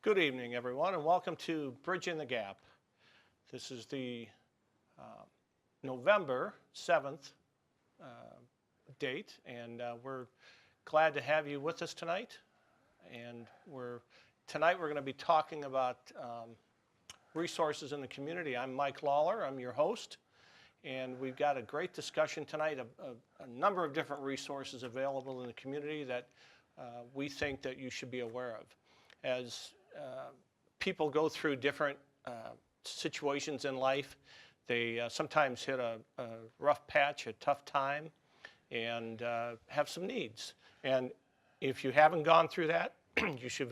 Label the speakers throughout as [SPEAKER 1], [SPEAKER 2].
[SPEAKER 1] Good evening, everyone, and welcome to Bridging the Gap. This is the November 7th date, and we're glad to have you with us tonight. And tonight we're going to be talking about resources in the community. I'm Mike Lawler, I'm your host, and we've got a great discussion tonight, a number of different resources available in the community that we think that you should be aware of. As people go through different situations in life, they sometimes hit a rough patch, a tough time, and have some needs. And if you haven't gone through that, you should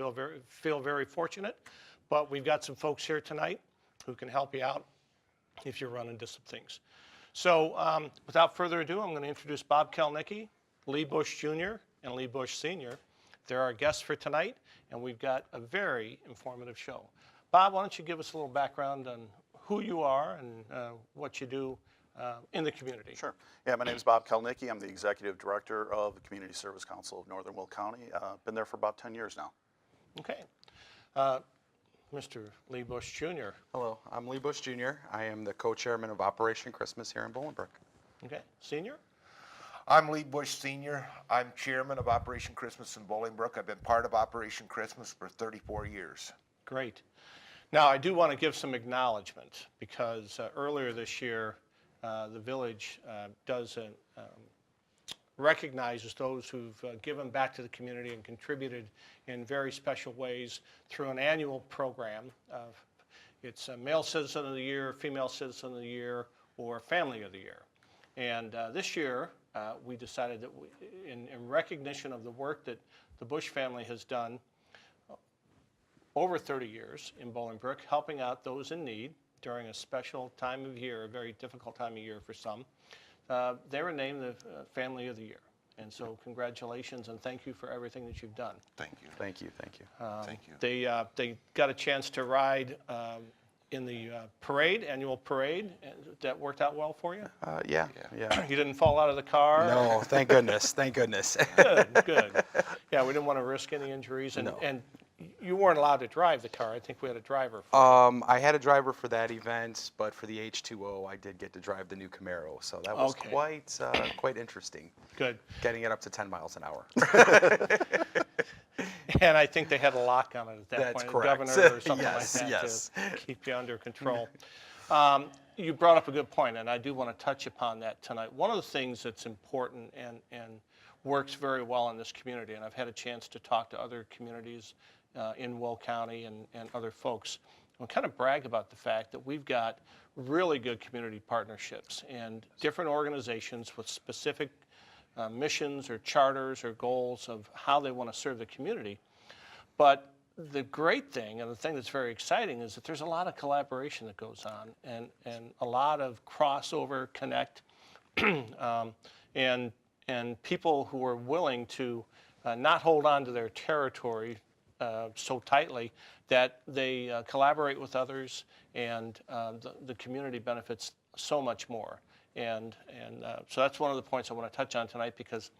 [SPEAKER 1] feel very fortunate. But we've got some folks here tonight who can help you out if you're running into some things. So without further ado, I'm going to introduce Bob Kalnicky, Lee Bush Jr., and Lee Bush Sr. They're our guests for tonight, and we've got a very informative show. Bob, why don't you give us a little background on who you are and what you do in the community?
[SPEAKER 2] Sure. Yeah, my name is Bob Kalnicky. I'm the Executive Director of the Community Service Council of Northern Will County. Been there for about 10 years now.
[SPEAKER 1] Okay. Mr. Lee Bush Jr.
[SPEAKER 3] Hello, I'm Lee Bush Jr. I am the co-chairman of Operation Christmas here in Bolingbrook.
[SPEAKER 1] Okay. Senior?
[SPEAKER 4] I'm Lee Bush Sr. I'm chairman of Operation Christmas in Bolingbrook. I've been part of Operation Christmas for 34 years.
[SPEAKER 1] Great. Now, I do want to give some acknowledgement because earlier this year, the village recognizes those who've given back to the community and contributed in very special ways through an annual program. It's a Male Citizen of the Year, Female Citizen of the Year, or Family of the Year. And this year, we decided that in recognition of the work that the Bush family has done over 30 years in Bolingbrook, helping out those in need during a special time of year, a very difficult time of year for some, they were named the Family of the Year. And so congratulations and thank you for everything that you've done.
[SPEAKER 4] Thank you.
[SPEAKER 3] Thank you, thank you.
[SPEAKER 4] Thank you.
[SPEAKER 1] They got a chance to ride in the annual parade. That worked out well for you?
[SPEAKER 3] Yeah.
[SPEAKER 1] You didn't fall out of the car?
[SPEAKER 3] No, thank goodness, thank goodness.
[SPEAKER 1] Good. Yeah, we didn't want to risk any injuries. And,
[SPEAKER 3] No.
[SPEAKER 1] and you weren't allowed to drive the car. I think we had a driver.
[SPEAKER 3] I had a driver for that event, but for the H2O, I did get to drive the new Camaro, so that was quite interesting.
[SPEAKER 1] Good.
[SPEAKER 3] Getting it up to 10 miles an hour.
[SPEAKER 1] And I think they had a lock on it at that
[SPEAKER 3] That's
[SPEAKER 1] point,
[SPEAKER 3] correct.
[SPEAKER 1] a governor or something
[SPEAKER 3] Yes,
[SPEAKER 1] like that
[SPEAKER 3] yes.
[SPEAKER 1] to keep you under control. You brought up a good point, and I do want to touch upon that tonight. One of the things that's important and works very well in this community, and I've had a chance to talk to other communities in Will County and other folks, and kind of brag about the fact that we've got really good community partnerships and different organizations with specific missions or charters or goals of how they want to serve the community. But the great thing, and the thing that's very exciting, is that there's a lot of collaboration that goes on and a lot of crossover, connect, and people who are willing to not hold on to their territory so tightly that they collaborate with others, and the community benefits so much more. And so that's one of the points I want to touch on tonight, because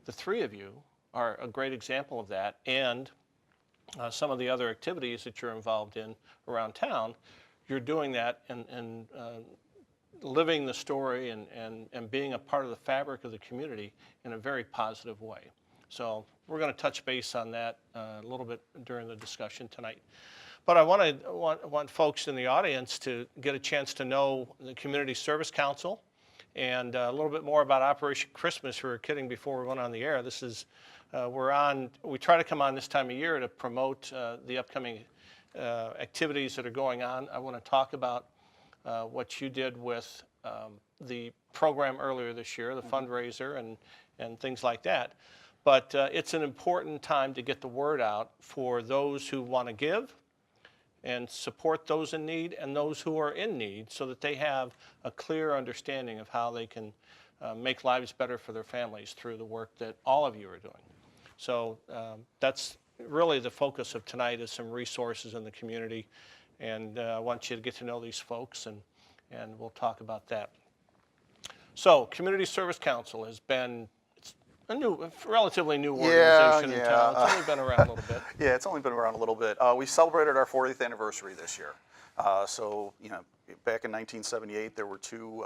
[SPEAKER 1] the three of you are a great example of that, and some of the other activities that you're involved in around town, you're doing that and living the story and being a part of the fabric of the community in a very positive way. So we're going to touch base on that a little bit during the discussion tonight. But I want folks in the audience to get a chance to know the Community Service Council and a little bit more about Operation Christmas. We were kidding before we went on the air. This is, we try to come on this time of year to promote the upcoming activities that are going on. I want to talk about what you did with the program earlier this year, the fundraiser and things like that. But it's an important time to get the word out for those who want to give and support those in need and those who are in need, so that they have a clear understanding of how they can make lives better for their families through the work that all of you are doing. So that's really the focus of tonight, is some resources in the community. And I want you to get to know these folks, and we'll talk about that. So, Community Service Council has been it's a relatively new
[SPEAKER 2] Yeah,
[SPEAKER 1] organization in
[SPEAKER 2] yeah.
[SPEAKER 1] town. It's only been around a little bit.
[SPEAKER 2] Yeah, it's only been around a little bit. We celebrated our 40th anniversary this year. So, back in 1978, there were two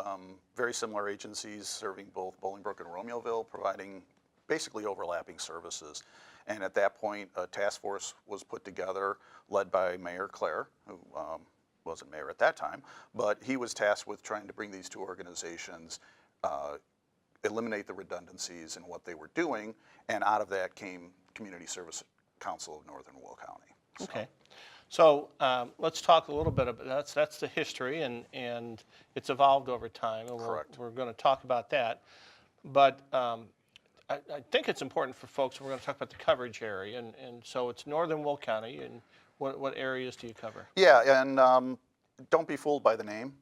[SPEAKER 2] very similar agencies serving both Bolingbrook and Romeoville, providing basically overlapping services. And at that point, a task force was put together, led by Mayor Clare, who wasn't mayor at that time, but he was tasked with trying to bring these two organizations, eliminate the redundancies in what they were doing, and out of that came Community Service Council of Northern Will County.
[SPEAKER 1] Okay. So let's talk a little bit about that's the history, and it's evolved over time, and
[SPEAKER 2] Correct.
[SPEAKER 1] we're going to talk about that. But I think it's important for folks. We're going to talk about the coverage area, and so it's Northern Will County, and what areas do you cover?
[SPEAKER 2] Yeah, and don't be fooled by the name.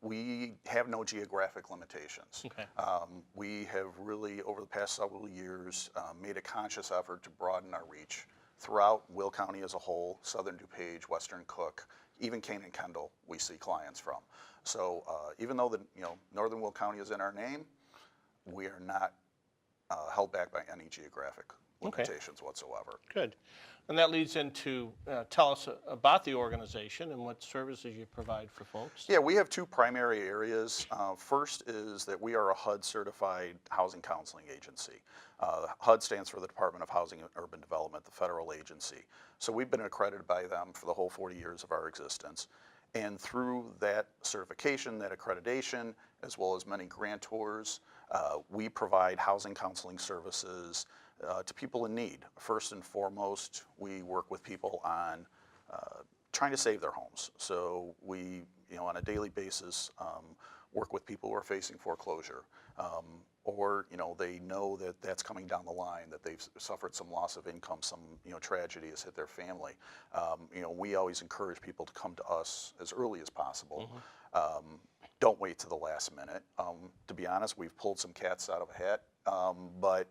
[SPEAKER 2] We have no geographic limitations.
[SPEAKER 1] Okay.
[SPEAKER 2] We have really, over the past several years, made a conscious effort to broaden our reach throughout Will County as a whole, southern DuPage, western Cook, even Kane and Kendall, we see clients from. So even though Northern Will County is in our name, we are not held back by any geographic limitations whatsoever.
[SPEAKER 1] Good. And that leads into tell us about the organization and what services you provide for folks.
[SPEAKER 2] Yeah, we have two primary areas. First is that we are a HUD-certified housing counseling agency. HUD stands for the Department of Housing and Urban Development, the federal agency. So we've been accredited by them for the whole 40 years of our existence. And through that certification, that accreditation, as well as many grantors, we provide housing counseling services to people in need. First and foremost, we work with people on trying to save their homes. So we, on a daily basis, work with people who are facing foreclosure, or they know that that's coming down the line, that they've suffered some loss of income, some tragedy has hit their family. We always encourage people to come to us as early as possible. Don't wait to the last minute. To be honest, we've pulled some cats out of a hat, but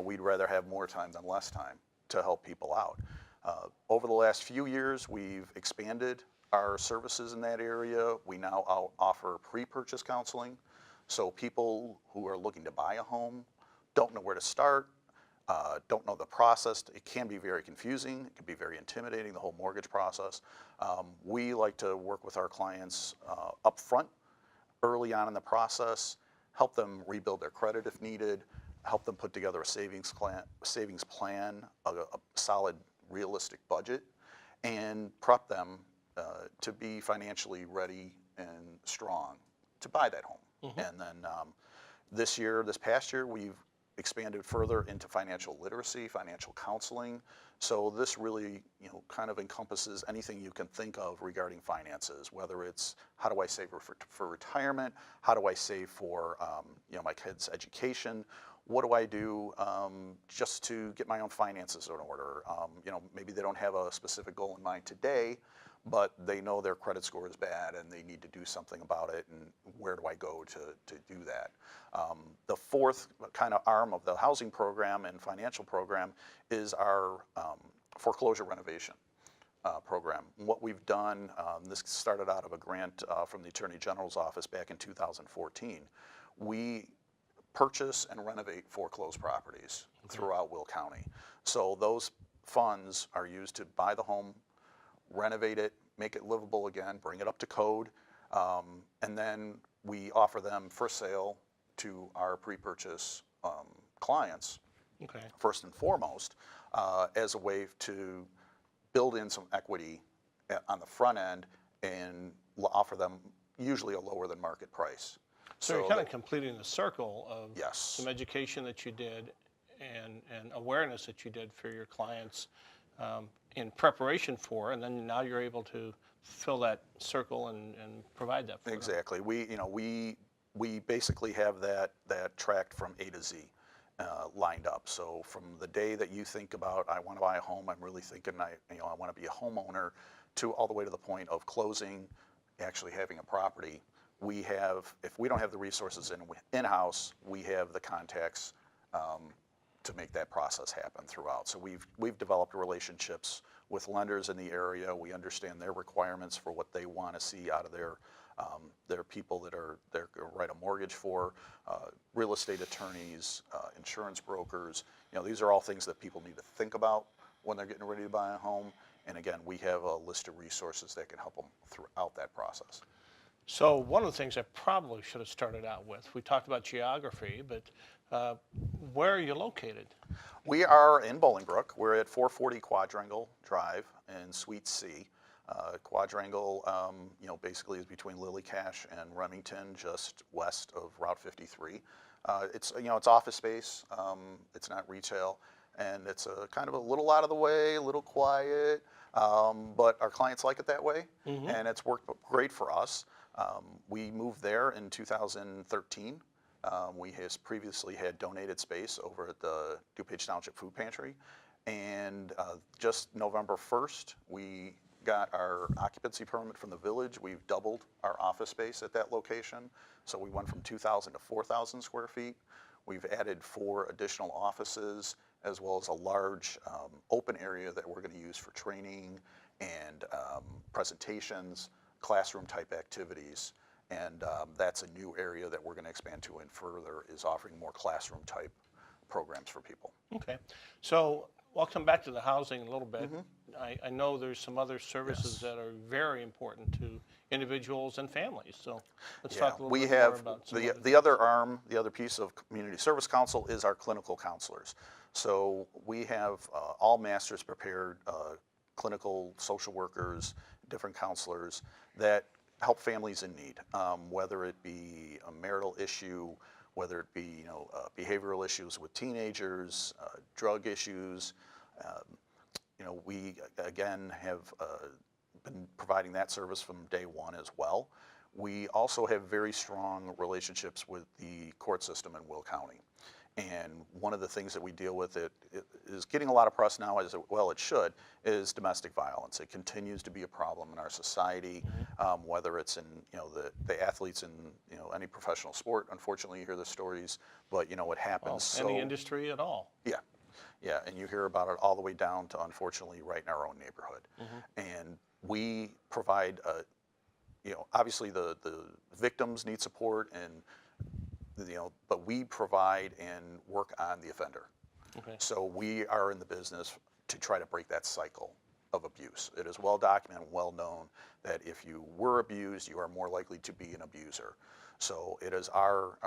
[SPEAKER 2] we'd rather have more time than less time to help people out. Over the last few years, we've expanded our services in that area. We now offer pre-purchase counseling. So people who are looking to buy a home don't know where to start, don't know the process. It can be very confusing. It can be very intimidating, the whole mortgage process. We like to work with our clients up front, early on in the process, help them rebuild their credit if needed, help them put together a savings plan, a solid, realistic budget, and prep them to be financially ready and strong to buy that home. And then this past year, we've expanded further into financial literacy, financial counseling. So this really, kind of encompasses anything you can think of regarding finances, whether it's how do I save for retirement, how do I save for, my kids' education, what do I do just to get my own finances in order? Maybe they don't have a specific goal in mind today, but they know their credit score is bad and they need to do something about it, and where do I go to do that? The fourth kind of arm of the housing program and financial program is our foreclosure renovation program. What we've done, this started out of a grant from the Attorney General's office back in 2014. We purchase and renovate foreclosed properties throughout Will County. So those funds are used to buy the home, renovate it, make it livable again, bring it up to code, and then we offer them for sale to our pre-purchase clients, first and foremost, as a way to build in some equity on the front end and offer them usually a lower than market price.
[SPEAKER 1] So you're kind of completing the circle of
[SPEAKER 2] Yes.
[SPEAKER 1] some education that you did and awareness that you did for your clients in preparation for, and then now you're able to fill that circle and provide that for them.
[SPEAKER 2] Exactly. We basically have that tracked from A to Z lined up. So from the day that you think about, I want to buy a home, I'm really thinking I want to be a homeowner, to all the way to the point of closing, actually having a property. We have, if we don't have the resources in-house, we have the contacts to make that process happen throughout. So we've developed relationships with lenders in the area. We understand their requirements for what they want to see out of their There are people that they're going to write a mortgage for, real estate attorneys, insurance brokers. These are all things that people need to think about when they're getting ready to buy a home. And again, we have a list of resources that can help them throughout that process.
[SPEAKER 1] So one of the things I probably should have started out with, we talked about geography, but where are you located?
[SPEAKER 2] We are in Bolingbrook. We're at 440 Quadrangle Drive in Suite C. Quadrangle, basically is between Lily Cache and Remington, just west of Route 53. It's office space. It's not retail, and it's kind of a little out of the way, a little quiet. But our clients like it that way, and it's worked great for us. We moved there in 2013. We has previously had donated space over at the DuPage Township Food Pantry, and just November 1st, we got our occupancy permit from the village. We've doubled our office space at that location, so we went from 2,000 to 4,000 square feet. We've added 4 additional offices, as well as a large open area that we're going to use for training and presentations, classroom type activities. And that's a new area that we're going to expand to and further, is offering more classroom type programs for people.
[SPEAKER 1] Okay, so I'll come back to the housing in a little bit. I know there's some other services that are very important to individuals and families, so let's talk a little bit more about some of
[SPEAKER 2] the other arm, the other piece of Community Service Council is our clinical counselors. So we have all masters prepared clinical social workers, different counselors that help families in need, whether it be a marital issue, whether it be behavioral issues with teenagers, drug issues. We again have been providing that service from day one as well. We also have very strong relationships with the court system in Will County. And one of the things that we deal with it is getting a lot of press now, as well it should, is domestic violence. It continues to be a problem in our society, whether it's in the athletes in any professional sport. Unfortunately, you hear the stories, but it happens.
[SPEAKER 1] any industry at all.
[SPEAKER 2] Yeah, and you hear about it all the way down to, unfortunately, right in our own neighborhood. And we provide, obviously the victims need support, and but we provide and work on the offender.
[SPEAKER 1] Okay.
[SPEAKER 2] So we are in the business to try to break that cycle of abuse. It is well documented, well known that if you were abused, you are more likely to be an abuser. So it is our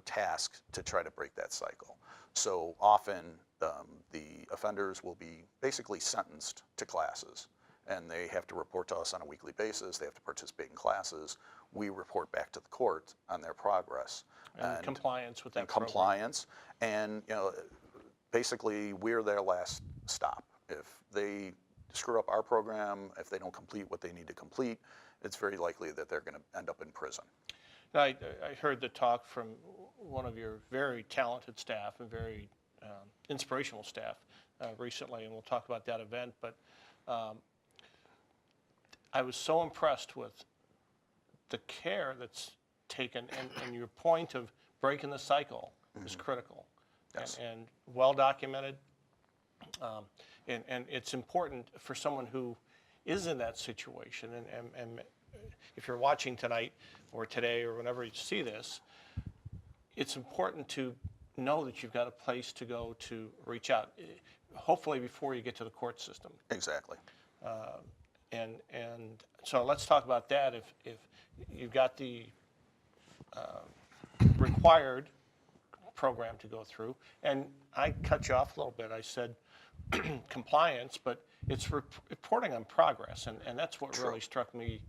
[SPEAKER 2] task to try to break that cycle. So often the offenders will be basically sentenced to classes, and they have to report to us on a weekly basis. They have to participate in classes. We report back to the court on their progress.
[SPEAKER 1] And compliance with that
[SPEAKER 2] program. Compliance, and basically we're their last stop. If they screw up our program, if they don't complete what they need to complete, it's very likely that they're going to end up in prison.
[SPEAKER 1] Now, I heard the talk from one of your very talented staff and very inspirational staff recently, and we'll talk about that event, but I was so impressed with the care that's taken, and your point of breaking the cycle is critical.
[SPEAKER 2] Yes.
[SPEAKER 1] And well documented, and it's important for someone who is in that situation, and if you're watching tonight or today or whenever you see this, it's important to know that you've got a place to go to reach out, hopefully before you get to the court system.
[SPEAKER 2] Exactly.
[SPEAKER 1] And so let's talk about that. If you've got the required program to go through, and I cut you off a little bit. I said compliance, but it's reporting on progress, and that's what really struck me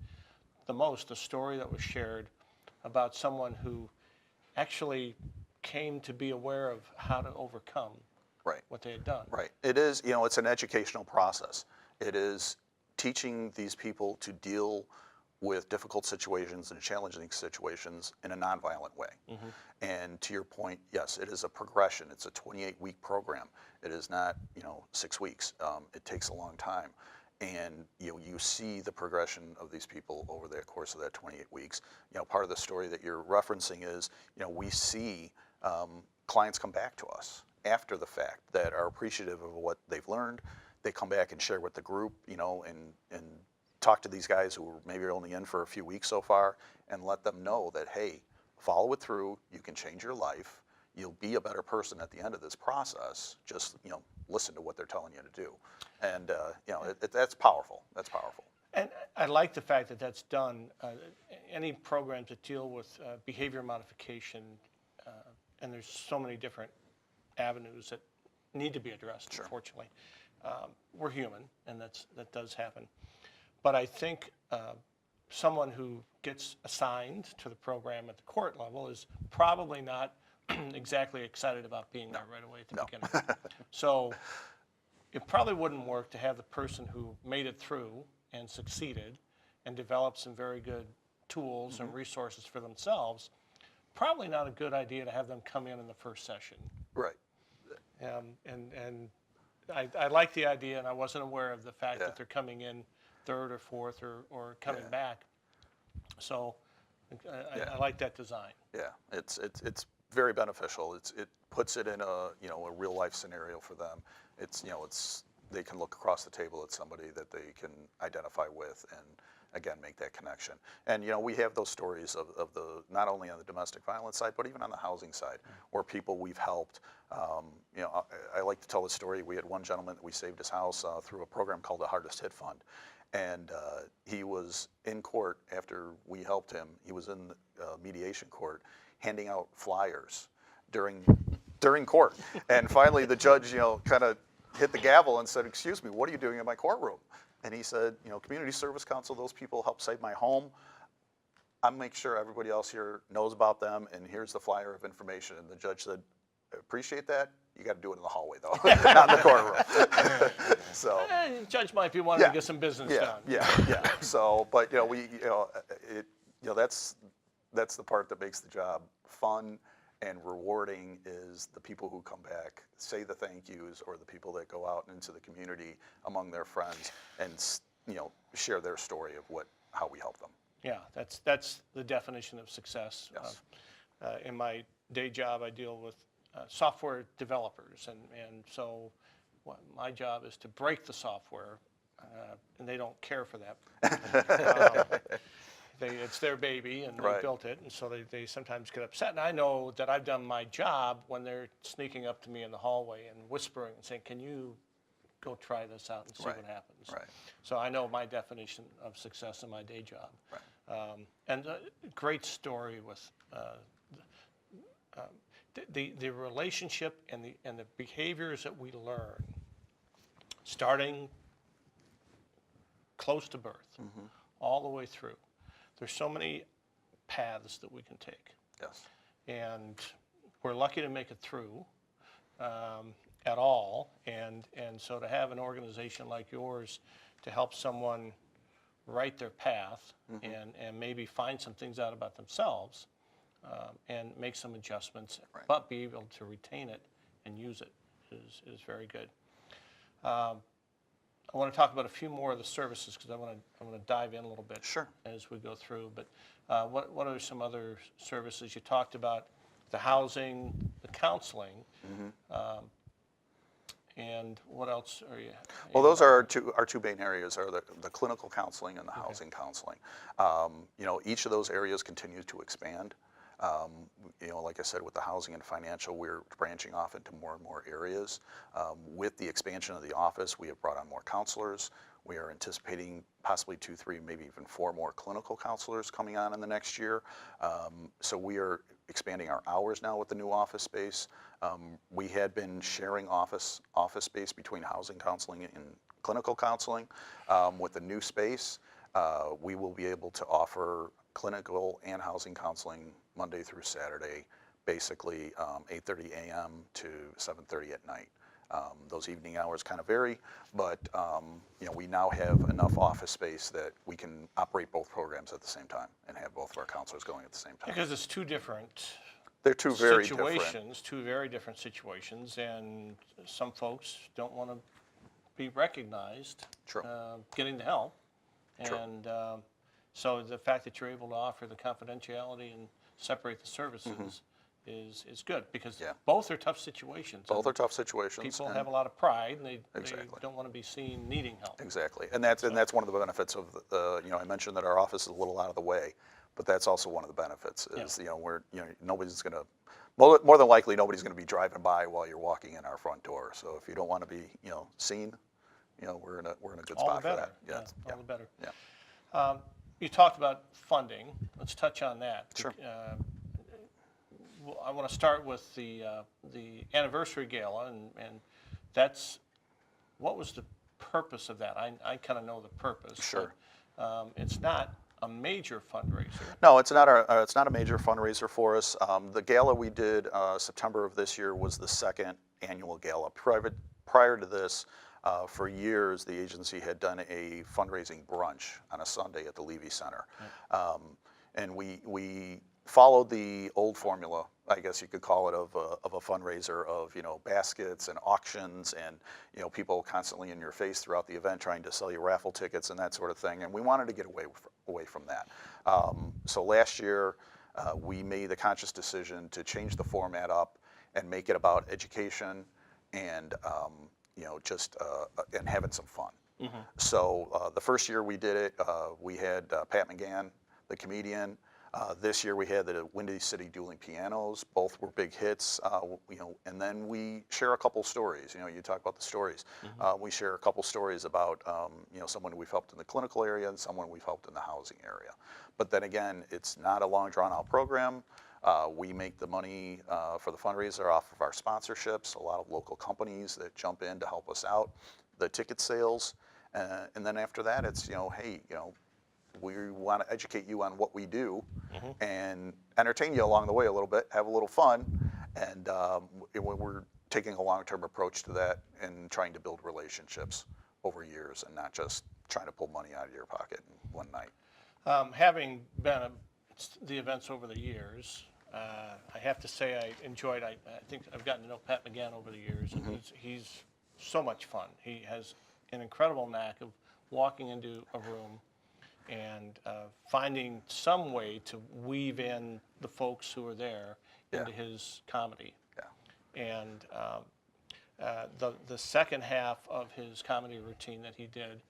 [SPEAKER 1] the most, the story that was shared about someone who actually came to be aware of how to overcome what they had done.
[SPEAKER 2] Right. It is, it's an educational process. It is teaching these people to deal with difficult situations and challenging situations in a nonviolent way. And to your point, yes, it is a progression. It's a 28-week program. It is not, 6 weeks. It takes a long time. And you see the progression of these people over the course of that 28 weeks. Part of the story that you're referencing is, we see clients come back to us after the fact that are appreciative of what they've learned. They come back and share with the group, and talk to these guys who are maybe only in for a few weeks so far and let them know that, hey, follow it through, you can change your life, you'll be a better person at the end of this process, just, listen to what they're telling you to do. And, that's powerful, that's powerful.
[SPEAKER 1] And I like the fact that that's done. Any programs that deal with behavior modification, and there's so many different avenues that need to be addressed,
[SPEAKER 2] Sure.
[SPEAKER 1] unfortunately. We're human, and that does happen. But I think someone who gets assigned to the program at the court level is probably not exactly excited about being there right away at the beginning. So it probably wouldn't work to have the person who made it through and succeeded and developed some very good tools and resources for themselves. Probably not a good idea to have them come in the first session.
[SPEAKER 2] Right.
[SPEAKER 1] And I like the idea, and I wasn't aware of the fact that they're coming in third or fourth or coming back. So I like that design.
[SPEAKER 2] Yeah, it's very beneficial. It puts it in a real life scenario for them. They can look across the table at somebody that they can identify with and again make that connection. And we have those stories of the not only on the domestic violence side but even on the housing side where people we've helped. I like to tell the story. We had one gentleman that we saved his house through a program called the Hardest Hit Fund. And he was in court after we helped him. He was in mediation court handing out flyers during court. And finally the judge, kind of hit the gavel and said, "Excuse me, what are you doing in my courtroom?" And he said, Community Service Council, those people helped save my home. I'll make sure everybody else here knows about them, and here's the flyer of information. And the judge said, "Appreciate that. You got to do it in the hallway, though, not in the courtroom." So,
[SPEAKER 1] The judge might be wanting to get some business done.
[SPEAKER 2] Yeah. So, but that's the part that makes the job fun and rewarding is the people who come back, say the thank yous, or the people that go out into the community among their friends and share their story of how we help them.
[SPEAKER 1] Yeah, that's the definition of success.
[SPEAKER 2] Yes.
[SPEAKER 1] In my day job, I deal with software developers, and so my job is to break the software, and they don't care for that. It's their baby, and they built it, and so they sometimes get upset. And I know that I've done my job when they're sneaking up to me in the hallway and whispering and saying, "Can you go try this out and see what happens?"
[SPEAKER 2] Right.
[SPEAKER 1] So I know my definition of success in my day job.
[SPEAKER 2] Right.
[SPEAKER 1] And a great story with the relationship and the behaviors that we learn, starting close to birth, all the way through. There's so many paths that we can take.
[SPEAKER 2] Yes.
[SPEAKER 1] And we're lucky to make it through at all. And so to have an organization like yours to help someone write their path and maybe find some things out about themselves and make some adjustments, but be able to retain it and use it is very good. I want to talk about a few more of the services because I want to dive in a little bit as we go through. But what are some other services? You talked about the housing, the counseling, and what else are you?
[SPEAKER 2] Well, those are our two main areas are the clinical counseling and the housing counseling. Each of those areas continue to expand. Like I said, with the housing and financial, we're branching off into more and more areas. With the expansion of the office, we have brought on more counselors. We are anticipating possibly 2, 3, maybe even 4 more clinical counselors coming on in the next year. So we are expanding our hours now with the new office space. We had been sharing office space between housing counseling and clinical counseling. With the new space, we will be able to offer clinical and housing counseling Monday through Saturday, basically 8:30 a.m. to 7:30 at night. Those evening hours kind of vary, but we now have enough office space that we can operate both programs at the same time and have both of our counselors going at the same time.
[SPEAKER 1] Because it's two different
[SPEAKER 2] They're two very
[SPEAKER 1] situations, two very different situations, and some folks don't want to be recognized getting the help. And so the fact that you're able to offer the confidentiality and separate the services is good, because
[SPEAKER 2] Yeah.
[SPEAKER 1] both are tough situations.
[SPEAKER 2] Both are tough situations.
[SPEAKER 1] People
[SPEAKER 2] and-
[SPEAKER 1] have a lot of pride, and they
[SPEAKER 2] Exactly.
[SPEAKER 1] don't want to be seen needing help.
[SPEAKER 2] Exactly, and that's one of the benefits of I mentioned that our office is a little out of the way, but that's also one of the benefits is we're nobody's going to more than likely nobody's going to be driving by while you're walking in our front door. So if you don't want to be seen, we're in a good
[SPEAKER 1] All
[SPEAKER 2] spot
[SPEAKER 1] the better.
[SPEAKER 2] for that.
[SPEAKER 1] All the better.
[SPEAKER 2] Yeah.
[SPEAKER 1] You talked about funding. Let's touch on that.
[SPEAKER 2] Sure.
[SPEAKER 1] I want to start with the anniversary gala, and that's what was the purpose of that? I kind of know the purpose.
[SPEAKER 2] Sure.
[SPEAKER 1] But, it's not a major fundraiser.
[SPEAKER 2] No, it's not a major fundraiser for us. The gala we did September of this year was the second annual gala. Prior to this, for years, the agency had done a fundraising brunch on a Sunday at the Levy Center. And we followed the old formula, I guess you could call it, of a fundraiser of baskets and auctions and people constantly in your face throughout the event trying to sell you raffle tickets and that sort of thing. And we wanted to get away from that. So last year we made the conscious decision to change the format up and make it about education and and having some fun. Mm-hmm. So the first year we did it, we had Pat McGann, the comedian. This year we had the Windy City Dueling Pianos. Both were big hits, and then we share a couple stories. You talk about the stories. Mm-hmm. We share a couple stories about, someone we've helped in the clinical area and someone we've helped in the housing area. But then again, it's not a long drawn-out program. We make the money for the fundraiser off of our sponsorships, a lot of local companies that jump in to help us out, the ticket sales, and then after that, it's, hey, we want to educate you on what we do and entertain you along the way a little bit, have a little fun, and we're taking a long-term approach to that and trying to build relationships over years and not just trying to pull money out of your pocket in one night.
[SPEAKER 1] Having been at the events over the years, I have to say I enjoyed. I think I've gotten to know Pat McGann over the years, and he's so much fun. He has an incredible knack of walking into a room and finding some way to weave in the folks who are there into his comedy. Yeah. And the second half of his comedy routine that he did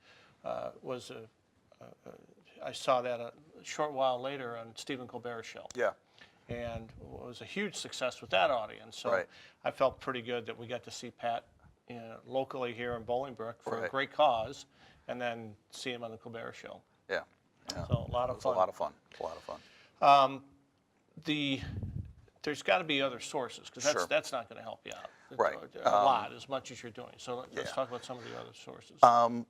[SPEAKER 1] was I saw that a short while later on Stephen Colbert's show.
[SPEAKER 2] Yeah.
[SPEAKER 1] And it was a huge success with that audience. So
[SPEAKER 2] Right.
[SPEAKER 1] I felt pretty good that we got to see Pat locally here in Bolingbrook for a
[SPEAKER 2] Right.
[SPEAKER 1] great cause, and then see him on the Colbert show.
[SPEAKER 2] Yeah. Yeah.
[SPEAKER 1] So a lot of fun.
[SPEAKER 2] A lot of fun. A lot of fun.
[SPEAKER 1] There's got to be other sources, because
[SPEAKER 2] Sure.
[SPEAKER 1] that's not going to help you out
[SPEAKER 2] Right.
[SPEAKER 1] a lot as much as you're doing. So let's
[SPEAKER 2] Yeah.
[SPEAKER 1] talk about some of the other sources.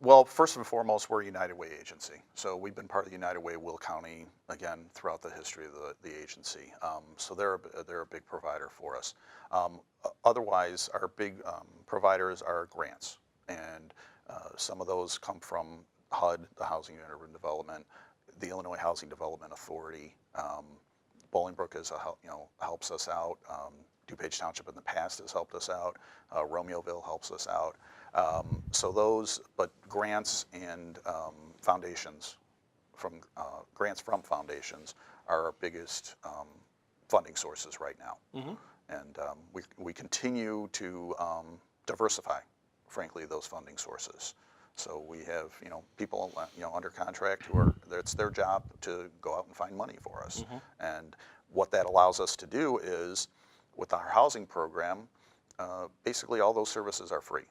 [SPEAKER 2] Well, first and foremost, we're a United Way agency. So we've been part of the United Way Will County, again, throughout the history of the agency. So they're a big provider for us. Otherwise, our big providers are grants. And some of those come from HUD, the Housing and Urban Development, the Illinois Housing Development Authority. Bolingbrook helps us out. DuPage Township in the past has helped us out. Romeoville helps us out. So those, but grants and foundations, grants from foundations are our biggest funding sources right now. Mm-hmm. And we continue to diversify, frankly, those funding sources. So we have, people, under contract it's their job to go out and find money for us. Mm-hmm. And what that allows us to do is, with our housing program, basically all those services are free.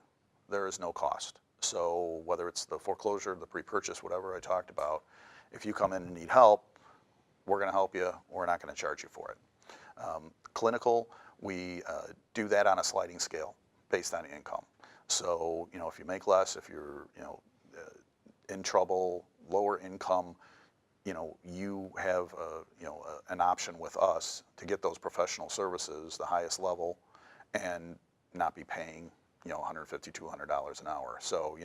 [SPEAKER 2] There is no cost. So whether it's the foreclosure, the pre-purchase, whatever I talked about, if you come in and need help, we're going to help you. We're not going to charge you for it. Clinical, we do that on a sliding scale based on income. So, if you make less, if you're, in trouble, lower income, you have, an option with us to get those professional services, the highest level, and not be paying, $150, $200 an hour. So,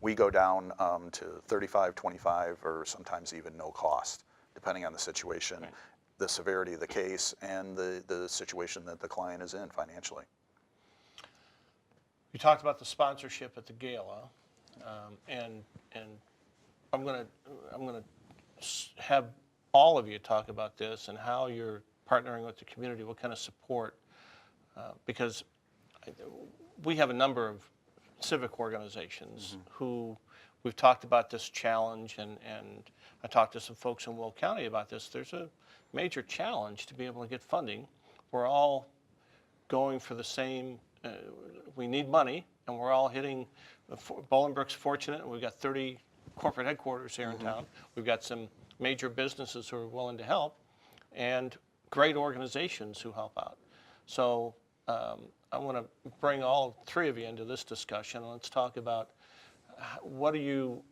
[SPEAKER 2] we go down to $35, $25, or sometimes even no cost, depending on the situation, right. The severity of the case, and the situation that the client is in financially.
[SPEAKER 1] You talked about the sponsorship at the gala, and I'm gonna have all of you talk about this and how you're partnering with the community, what kind of support, because we have a number of civic organizations who we've talked about this challenge, and I talked to some folks in Will County about this. There's a major challenge to be able to get funding. We're all going for the same, we need money, and we're all hitting, Bolingbrook's fortunate, and we've got 30 corporate headquarters here in town. We've got some major businesses who are willing to help, and great organizations who help out. So I want to bring all three of you into this discussion. Let's talk about what are you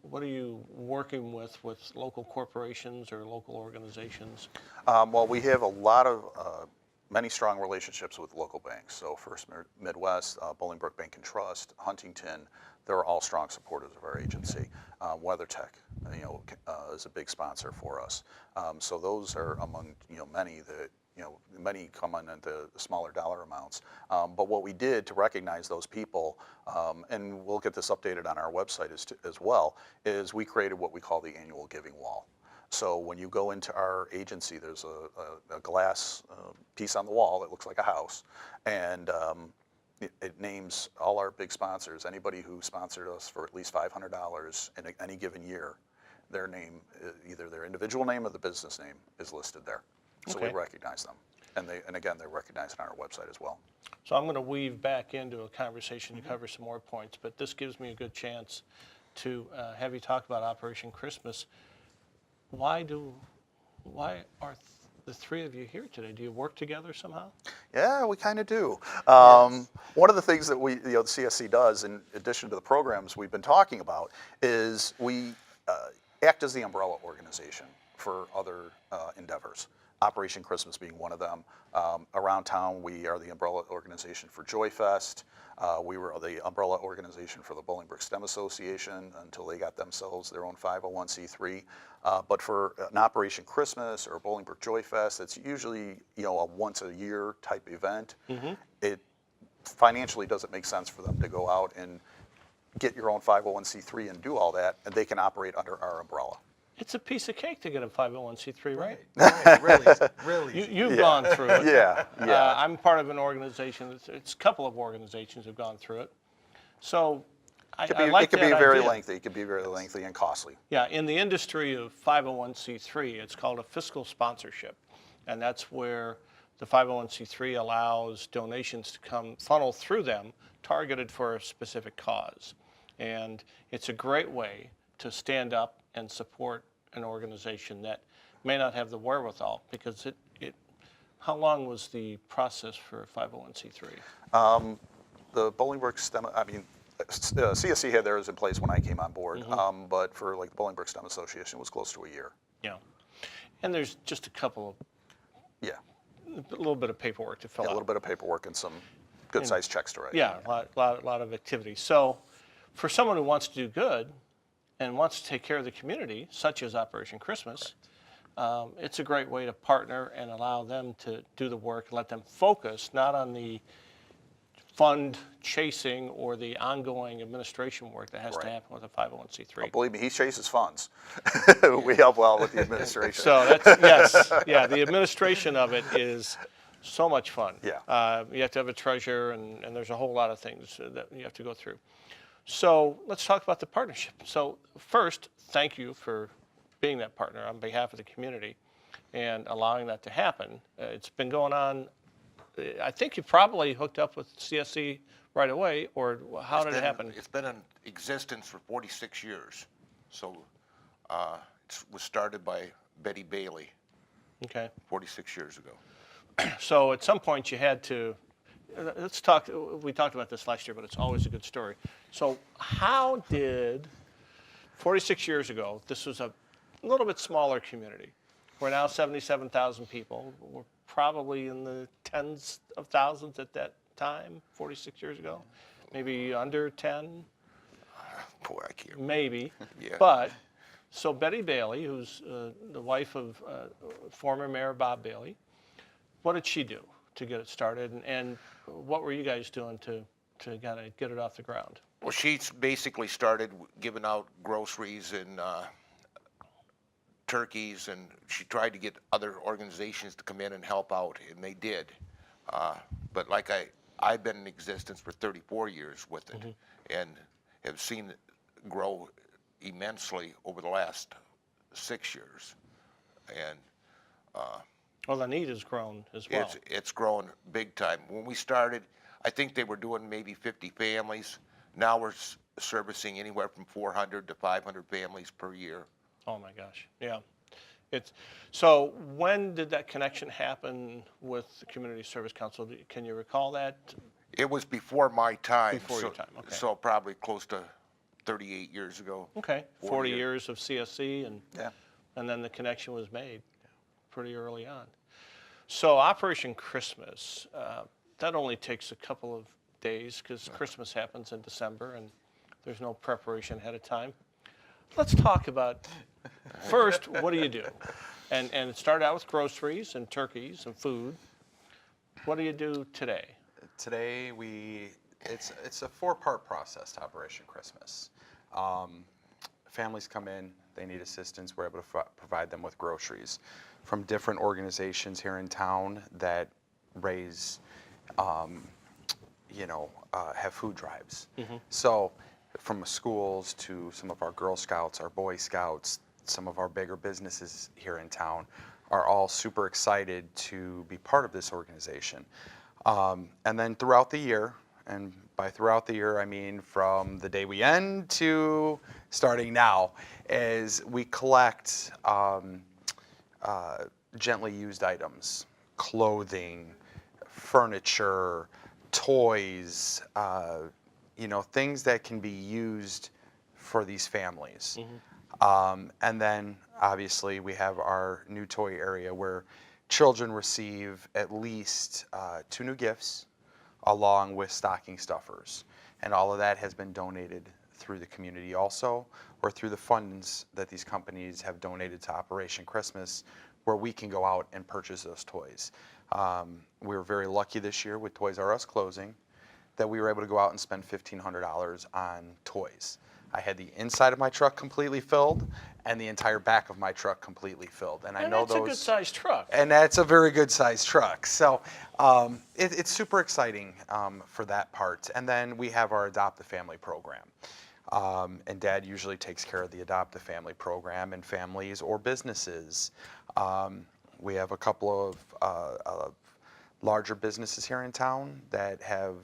[SPEAKER 1] working with local corporations or local organizations?
[SPEAKER 2] Well, we have a lot of many strong relationships with local banks. So First Midwest, Bolingbrook Bank and Trust, Huntington, they're all strong supporters of our agency. WeatherTech, is a big sponsor for us. So those are among many that many come in at the smaller dollar amounts. But what we did to recognize those people, and we'll get this updated on our website as well, is we created what we call the annual giving wall. So when you go into our agency, there's a glass piece on the wall that looks like a house, and it names all our big sponsors. Anybody who sponsored us for at least $500 in any given year, their name, either their individual name or the business name, is listed there. So we recognize them, and again, they're recognized on our website as well.
[SPEAKER 1] So I'm going to weave back into a conversation to cover some more points, but this gives me a good chance to have you talk about Operation Christmas. Why are the three of you here today? Do you work together somehow?
[SPEAKER 2] Yeah, we kind of do. One of the things that the CSC does, in addition to the programs we've been talking about, is we act as the umbrella organization for other endeavors. Operation Christmas being one of them. Around town, we are the umbrella organization for Joy Fest. We were the umbrella organization for the Bolingbrook STEM Association until they got themselves their own 501c3. But for an Operation Christmas or a Bolingbrook Joy Fest, it's usually a once a year type event. It financially doesn't make sense for them to go out and get your own 501c3 and do all that, and they can operate under our umbrella.
[SPEAKER 1] It's a piece of cake to get a 501c3, right?
[SPEAKER 3] Really.
[SPEAKER 1] You've gone through it.
[SPEAKER 2] Yeah.
[SPEAKER 1] I'm part of an organization. It's a couple of organizations have gone through it. So I like
[SPEAKER 2] it could
[SPEAKER 1] that
[SPEAKER 2] be very
[SPEAKER 1] idea.
[SPEAKER 2] lengthy. It could be very lengthy and costly.
[SPEAKER 1] Yeah, in the industry of 501c3, it's called a fiscal sponsorship, and that's where the 501c3 allows donations to come funnel through them, targeted for a specific cause, and it's a great way to stand up and support an organization that may not have the wherewithal, because how long was the process for 501c3?
[SPEAKER 2] The Bolingbrook STEM, CSC had theirs in place when I came on board, but for like the Bolingbrook STEM Association, it was close to a year.
[SPEAKER 1] Yeah, and there's just a couple of, a little bit of paperwork to fill out.
[SPEAKER 2] A little bit of paperwork and some good-sized checks to write.
[SPEAKER 1] Yeah, a lot of activity. So for someone who wants to do good and wants to take care of the community, such as Operation Christmas, it's a great way to partner and allow them to do the work, let them focus not on the fund chasing or the ongoing administration work that has to happen with a 501c3.
[SPEAKER 2] Believe me, he chases funds. We help well with the administration.
[SPEAKER 1] So that's, the administration of it is so much fun.
[SPEAKER 2] Yeah.
[SPEAKER 1] You have to have a treasurer, and there's a whole lot of things that you have to go through. So let's talk about the partnership. So first, thank you for being that partner on behalf of the community and allowing that to happen. It's been going on. I think you probably hooked up with CSC right away, or how did it happen?
[SPEAKER 4] It's been in existence for 46 years. So it was started by Betty Bailey
[SPEAKER 1] Okay.
[SPEAKER 4] 46 years ago.
[SPEAKER 1] So at some point you had to, let's talk, we talked about this last year, but it's always a good story. So how did, 46 years ago, this was a little bit smaller community. We're now 77,000 people. We're probably in the tens of thousands at that time, 46 years ago. Maybe under 10,
[SPEAKER 4] Boy, I can't.
[SPEAKER 1] maybe.
[SPEAKER 4] Yeah.
[SPEAKER 1] But, so Betty Bailey, who's the wife of former Mayor Bob Bailey, what did she do to get it started? And what were you guys doing to kind of get it off the ground?
[SPEAKER 4] Well, she basically started giving out groceries and turkeys, and she tried to get other organizations to come in and help out, and they did. But like I've been in existence for 34 years with it, and have seen it grow immensely over the last 6 years. And
[SPEAKER 1] Well, the need has grown as well.
[SPEAKER 4] it's grown big time. When we started, I think they were doing maybe 50 families. Now we're servicing anywhere from 400 to 500 families per year.
[SPEAKER 1] Oh my gosh, yeah. So when did that connection happen with the Community Service Council? Can you recall that?
[SPEAKER 4] It was before my time.
[SPEAKER 1] Before your time, okay.
[SPEAKER 4] So probably close to 38 years ago.
[SPEAKER 1] Okay, 40
[SPEAKER 4] 40
[SPEAKER 1] years of CSC,
[SPEAKER 2] Yeah.
[SPEAKER 1] and then the connection was made pretty early on. So Operation Christmas, that only takes a couple of days because Christmas happens in December and there's no preparation ahead of time. Let's talk about, first, what do you do? And it started out with groceries and turkeys and food. What do you do today?
[SPEAKER 3] Today it's a 4-part process to Operation Christmas. Families come in, they need assistance, we're able to provide them with groceries from different organizations here in town that raise, have food drives. So from schools to some of our Girl Scouts, our Boy Scouts, some of our bigger businesses here in town are all super excited to be part of this organization. And then throughout the year, and by throughout the year I mean from the day we end to starting now, is we collect gently used items, clothing, furniture, toys, things that can be used for these families. And then obviously we have our new toy area where children receive at least 2 new gifts along with stocking stuffers. And all of that has been donated through the community also, or through the funds that these companies have donated to Operation Christmas, where we can go out and purchase those toys. We were very lucky this year with Toys R Us closing that we were able to go out and spend $1,500 on toys. I had the inside of my truck completely filled and the entire back of my truck completely filled. And I know
[SPEAKER 1] that's
[SPEAKER 3] those.
[SPEAKER 1] a good sized truck.
[SPEAKER 3] And that's a very good sized truck. So it's super exciting for that part. And then we have our Adopt a Family program. And Dad usually takes care of the Adopt a Family program and families or businesses. We have a couple of larger businesses here in town that have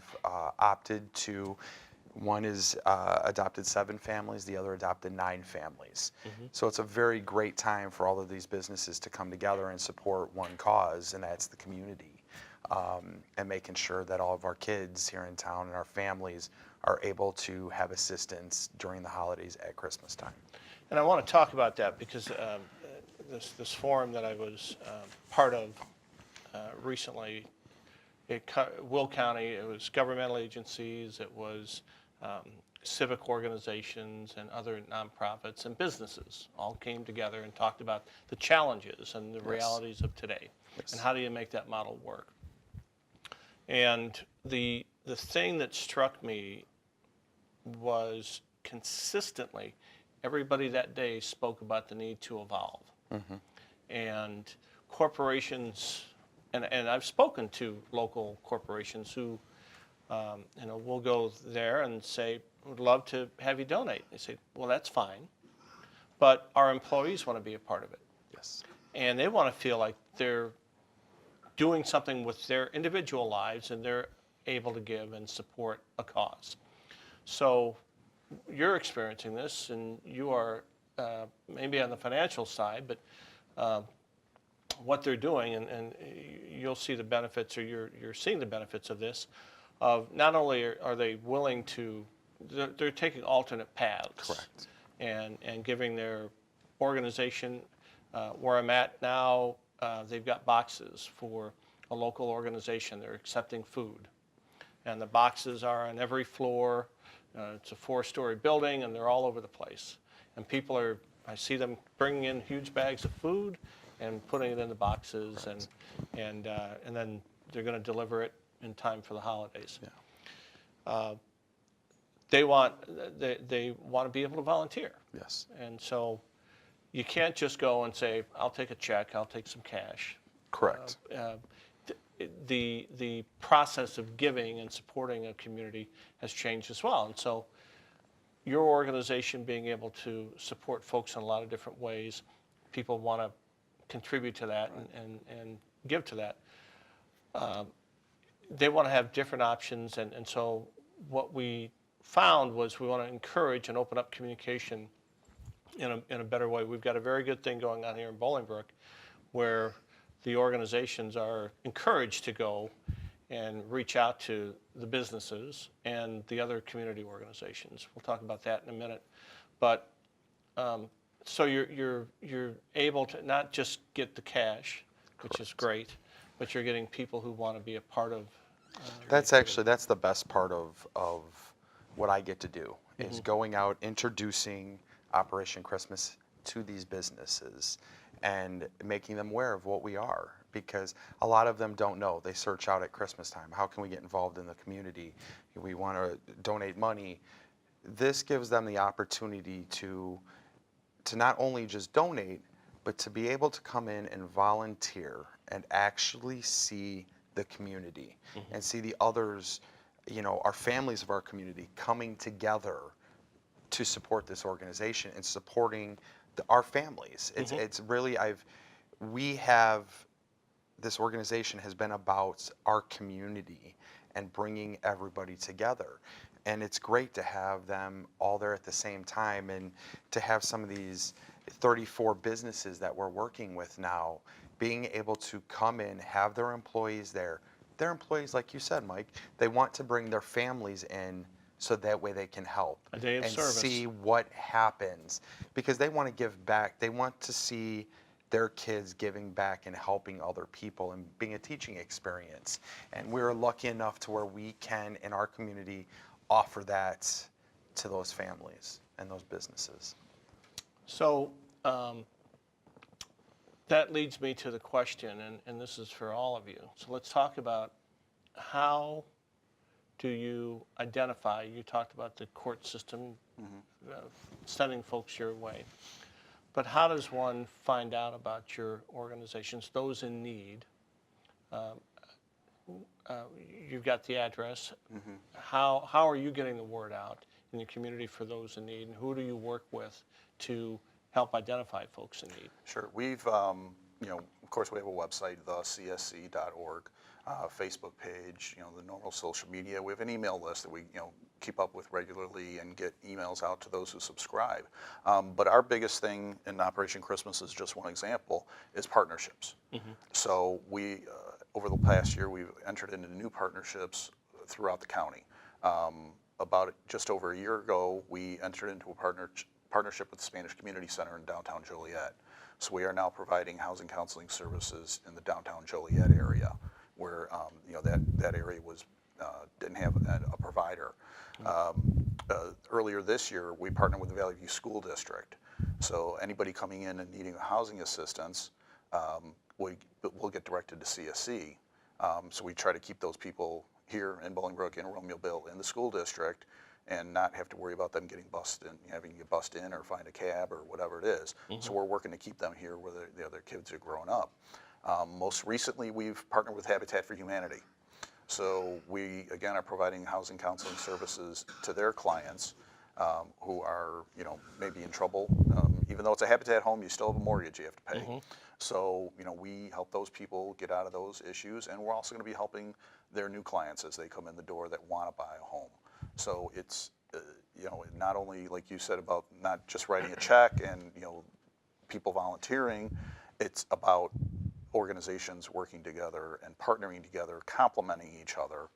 [SPEAKER 3] opted to. One is adopted 7 families, the other adopted 9 families. So it's a very great time for all of these businesses to come together and support one cause, and that's the community. And making sure that all of our kids here in town and our families are able to have assistance during the holidays at Christmas time.
[SPEAKER 1] And I want to talk about that because this forum that I was part of recently, Will County, it was governmental agencies, it was civic organizations and other nonprofits and businesses all came together and talked about the challenges and the realities of today. And how do you make that model work? And the thing that struck me was consistently everybody that day spoke about the need to evolve. And corporations, and I've spoken to local corporations who we'll go there and say, would love to have you donate. They say, well, that's fine, but our employees want to be a part of it.
[SPEAKER 3] Yes.
[SPEAKER 1] And they want to feel like they're doing something with their individual lives and they're able to give and support a cause. So you're experiencing this, and you are maybe on the financial side, but what they're doing, and you'll see the benefits, or you're seeing the benefits of this, of not only are they willing to, they're taking alternate paths.
[SPEAKER 3] Correct.
[SPEAKER 1] And giving their organization, where I'm at now, they've got boxes for a local organization. They're accepting food. And the boxes are on every floor. It's a 4-story building, and they're all over the place. And people I see them bringing in huge bags of food and putting it in the boxes,
[SPEAKER 3] Right.
[SPEAKER 1] and then they're going to deliver it in time for the holidays.
[SPEAKER 3] Yeah.
[SPEAKER 1] They want to be able to volunteer.
[SPEAKER 3] Yes.
[SPEAKER 1] And so you can't just go and say, I'll take a check, I'll take some cash.
[SPEAKER 3] Correct.
[SPEAKER 1] The process of giving and supporting a community has changed as well. And so your organization being able to support folks in a lot of different ways, people want to contribute to that and give to that. They want to have different options, and so what we found was we want to encourage and open up communication in a better way. We've got a very good thing going on here in Bolingbrook where the organizations are encouraged to go and reach out to the businesses and the other community organizations. We'll talk about that in a minute. But so you're able to not just get the cash, which is great, but you're getting people who want to be a part of.
[SPEAKER 3] That's the best part of what I get to do is going out, introducing Operation Christmas to these businesses and making them aware of what we are, because a lot of them don't know. They search out at Christmas time. How can we get involved in the community? We want to donate money. This gives them the opportunity to not only just donate, but to be able to come in and volunteer and actually see the community and see the others, our families of our community coming together to support this organization and supporting our families. It's really, this organization has been about our community and bringing everybody together. And it's great to have them all there at the same time, and to have some of these 34 businesses that we're working with now being able to come in, have their employees there. Their employees, like you said, Mike, they want to bring their families in so that way they can help
[SPEAKER 1] A day of
[SPEAKER 3] and
[SPEAKER 1] service.
[SPEAKER 3] see what happens, because they want to give back. They want to see their kids giving back and helping other people and being a teaching experience. And we're lucky enough to where we can, in our community, offer that to those families and those businesses.
[SPEAKER 1] So that leads me to the question, and this is for all of you. So let's talk about how do you identify, you talked about the court system sending folks your way, but how does one find out about your organizations, those in need? You've got the address. How are you getting the word out in the community for those in need, and who do you work with to help identify folks in need?
[SPEAKER 2] Sure. We've, of course, we have a website, thecsc.org, Facebook page, the normal social media. We have an email list that we, keep up with regularly and get emails out to those who subscribe. But our biggest thing in Operation Christmas, is just one example, is partnerships. So we, over the past year, we've entered into new partnerships throughout the county. About just over a year ago, we entered into a partnership with the Spanish Community Center in downtown Joliet. So we are now providing housing counseling services in the downtown Joliet area, where that area was didn't have a provider. Earlier this year, we partnered with the Valley View School District. So anybody coming in and needing a housing assistance, we'll get directed to CSC. So we try to keep those people here in Bolingbrook, in Romeoville, in the school district, and not have to worry about them getting bussed in, having to get bussed in or find a cab or whatever it is. So we're working to keep them here where the other kids are growing up. Most recently, we've partnered with Habitat for Humanity. So we, again, are providing housing counseling services to their clients who are, maybe in trouble. Even though it's a Habitat home, you still have a mortgage you have to pay. So, we help those people get out of those issues, and we're also going to be helping their new clients as they come in the door that want to buy a home. So it's, not only, like you said, about not just writing a check and, people volunteering, it's about organizations working together and partnering together, complementing each other,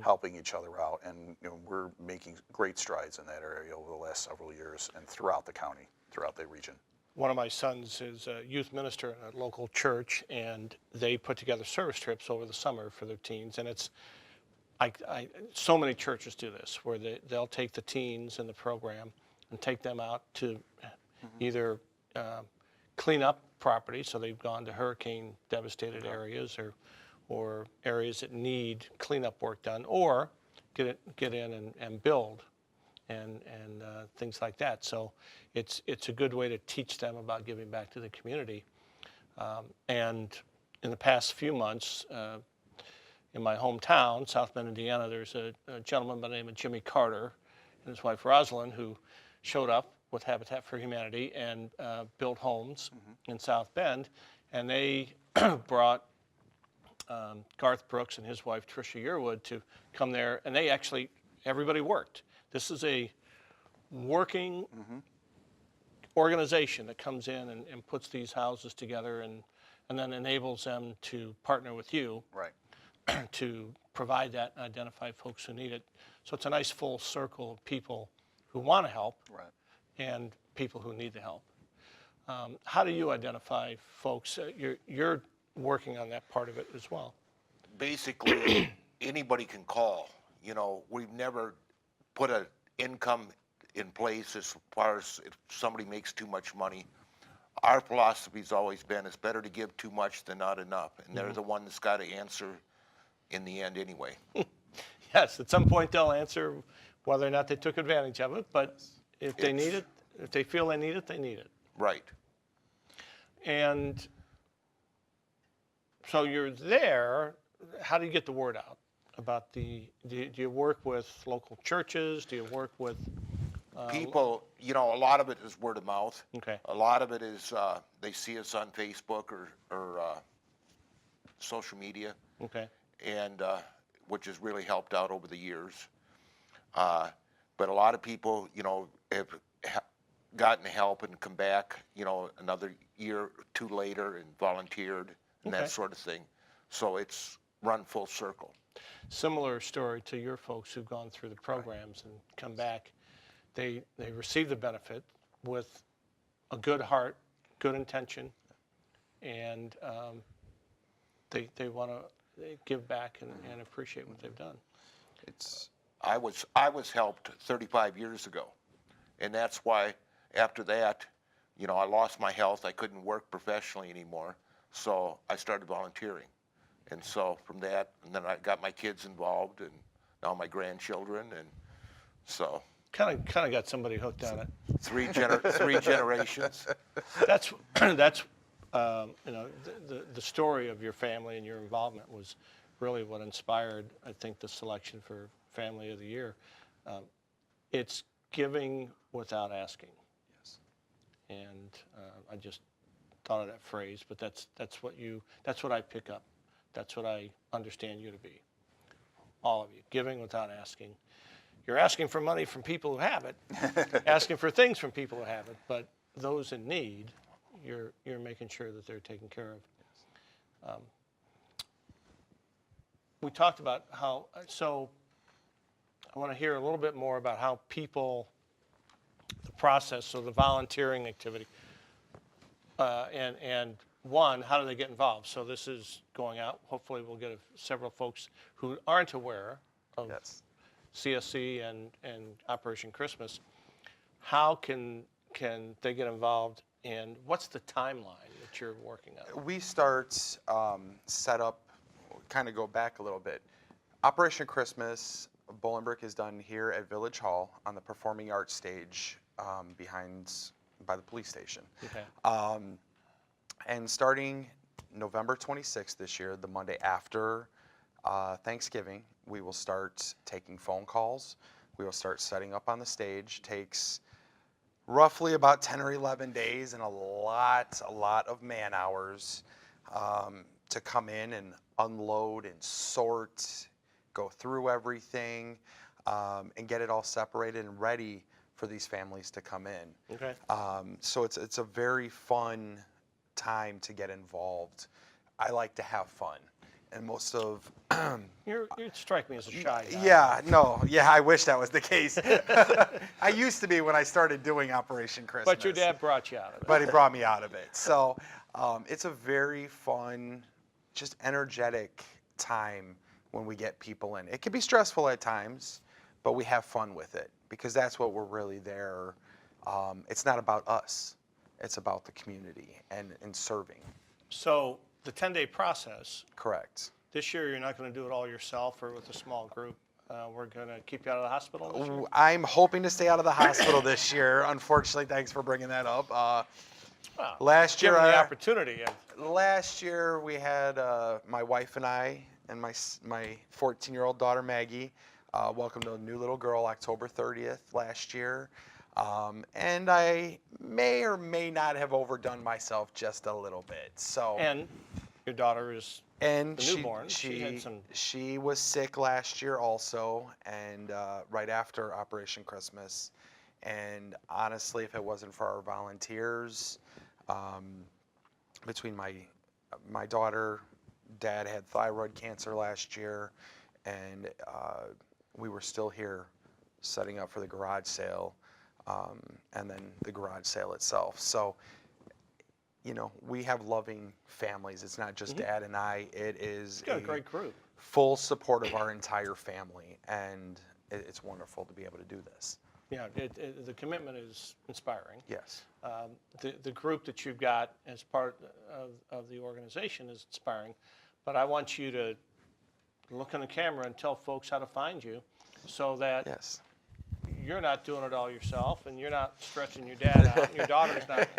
[SPEAKER 2] helping each other out, and we're making great strides in that area over the last several years and throughout the county, throughout the region.
[SPEAKER 1] One of my sons is a youth minister in a local church, and they put together service trips over the summer for their teens, and it's so many churches do this, where they'll take the teens in the program and take them out to either clean up property, so they've gone to hurricane devastated areas or areas that need cleanup work done, or get in and build and things like that. So it's a good way to teach them about giving back to the community. And in the past few months, in my hometown, South Bend, Indiana, there's a gentleman by the name of Jimmy Carter and his wife Rosalind who showed up with Habitat for Humanity and built homes in South Bend. And they brought Garth Brooks and his wife Tricia Yearwood to come there, and everybody worked. This is a working organization that comes in and puts these houses together and then enables them to partner with you
[SPEAKER 2] Right.
[SPEAKER 1] to provide that and identify folks who need it. So it's a nice full circle of people who want to help
[SPEAKER 2] Right.
[SPEAKER 1] and people who need the help. How do you identify folks? You're working on that part of it as well.
[SPEAKER 4] Basically, anybody can call. You know, we've never put an income in place as far as if somebody makes too much money. Our philosophy's always been it's better to give too much than not enough, and they're the one that's got to answer in the end anyway.
[SPEAKER 1] Yes, at some point they'll answer whether or not they took advantage of it, but if they need it, if they feel they need it, they need it.
[SPEAKER 4] Right.
[SPEAKER 1] And so you're there, how do you get the word out about do you work with local churches? Do you work with
[SPEAKER 4] People, you know, a lot of it is word of mouth.
[SPEAKER 1] Okay.
[SPEAKER 4] A lot of it is they see us on Facebook or social media,
[SPEAKER 1] Okay.
[SPEAKER 4] and which has really helped out over the years. But a lot of people, you know, have gotten help and come back, you know, another year or two later and volunteered and
[SPEAKER 1] Okay.
[SPEAKER 4] that sort of thing. So it's run full circle.
[SPEAKER 1] Similar story to your folks who've gone through the programs and come back. They receive the benefit with a good heart, good intention, and they want to give back and appreciate what they've done.
[SPEAKER 4] I was helped 35 years ago, and that's why after that, you know, I lost my health. I couldn't work professionally anymore, so I started volunteering, and so from that, and then I got my kids involved, and now my grandchildren, and so
[SPEAKER 1] Kind of got somebody hooked on it.
[SPEAKER 4] three generations.
[SPEAKER 1] That's you know, the story of your family and your involvement was really what inspired, I think, the selection for Family of the Year. It's giving without asking.
[SPEAKER 3] Yes.
[SPEAKER 1] And I just thought of that phrase, but that's what I pick up. That's what I understand you to be. All of you, giving without asking. You're asking for money from people who have it, asking for things from people who have it, but those in need, you're making sure that they're taken care of. We talked about how, so I want to hear a little bit more about how people, the process, so the volunteering activity, and one, how do they get involved? So this is going out. Hopefully we'll get several folks who aren't aware of
[SPEAKER 3] Yes.
[SPEAKER 1] CSC and Operation Christmas. How can they get involved, and what's the timeline that you're working on?
[SPEAKER 3] We start set up, kind of go back a little bit. Operation Christmas, Bowling Brick is done here at Village Hall on the Performing Arts stage by the police station.
[SPEAKER 1] Okay.
[SPEAKER 3] And starting November 26th this year, the Monday after Thanksgiving, we will start taking phone calls. We will start setting up on the stage. Takes roughly about 10 or 11 days and a lot of man hours to come in and unload and sort, go through everything, and get it all separated and ready for these families to come in.
[SPEAKER 1] Okay.
[SPEAKER 3] So it's a very fun time to get involved. I like to have fun. And most of
[SPEAKER 1] You strike me as a shy guy.
[SPEAKER 3] Yeah, I wish that was the case. I used to be when I started doing Operation Christmas.
[SPEAKER 1] But your dad brought you out of it.
[SPEAKER 3] But he brought me out of it. So it's a very fun, just energetic time when we get people in. It can be stressful at times, but we have fun with it because that's what we're really there. It's not about us. It's about the community and serving.
[SPEAKER 1] So the 10-day process,
[SPEAKER 3] Correct.
[SPEAKER 1] this year you're not going to do it all yourself or with a small group. we're going to keep you out of the hospital this year?
[SPEAKER 3] I'm hoping to stay out of the hospital this year. Unfortunately, thanks for bringing that up.
[SPEAKER 1] Well,
[SPEAKER 3] Last year,
[SPEAKER 1] given the opportunity.
[SPEAKER 3] last year we had my wife and I and my 14-year-old daughter Maggie welcomed a new little girl October 30th last year. And I may or may not have overdone myself just a little bit. So
[SPEAKER 1] And your daughter is
[SPEAKER 3] and
[SPEAKER 1] the newborn. She had some.
[SPEAKER 3] she was sick last year also, and right after Operation Christmas. And honestly, if it wasn't for our volunteers, between my daughter, dad had thyroid cancer last year, and we were still here setting up for the garage sale, and then the garage sale itself. So, you know, we have loving families. It's not just Dad and I. It is
[SPEAKER 1] Got a great group.
[SPEAKER 3] full support of our entire family, and it's wonderful to be able to do this.
[SPEAKER 1] Yeah, the commitment is inspiring.
[SPEAKER 3] Yes.
[SPEAKER 1] The group that you've got as part of the organization is inspiring, but I want you to look in the camera and tell folks how to find you, so that
[SPEAKER 3] Yes.
[SPEAKER 1] you're not doing it all yourself, and you're not stretching your dad out, and your daughter's not.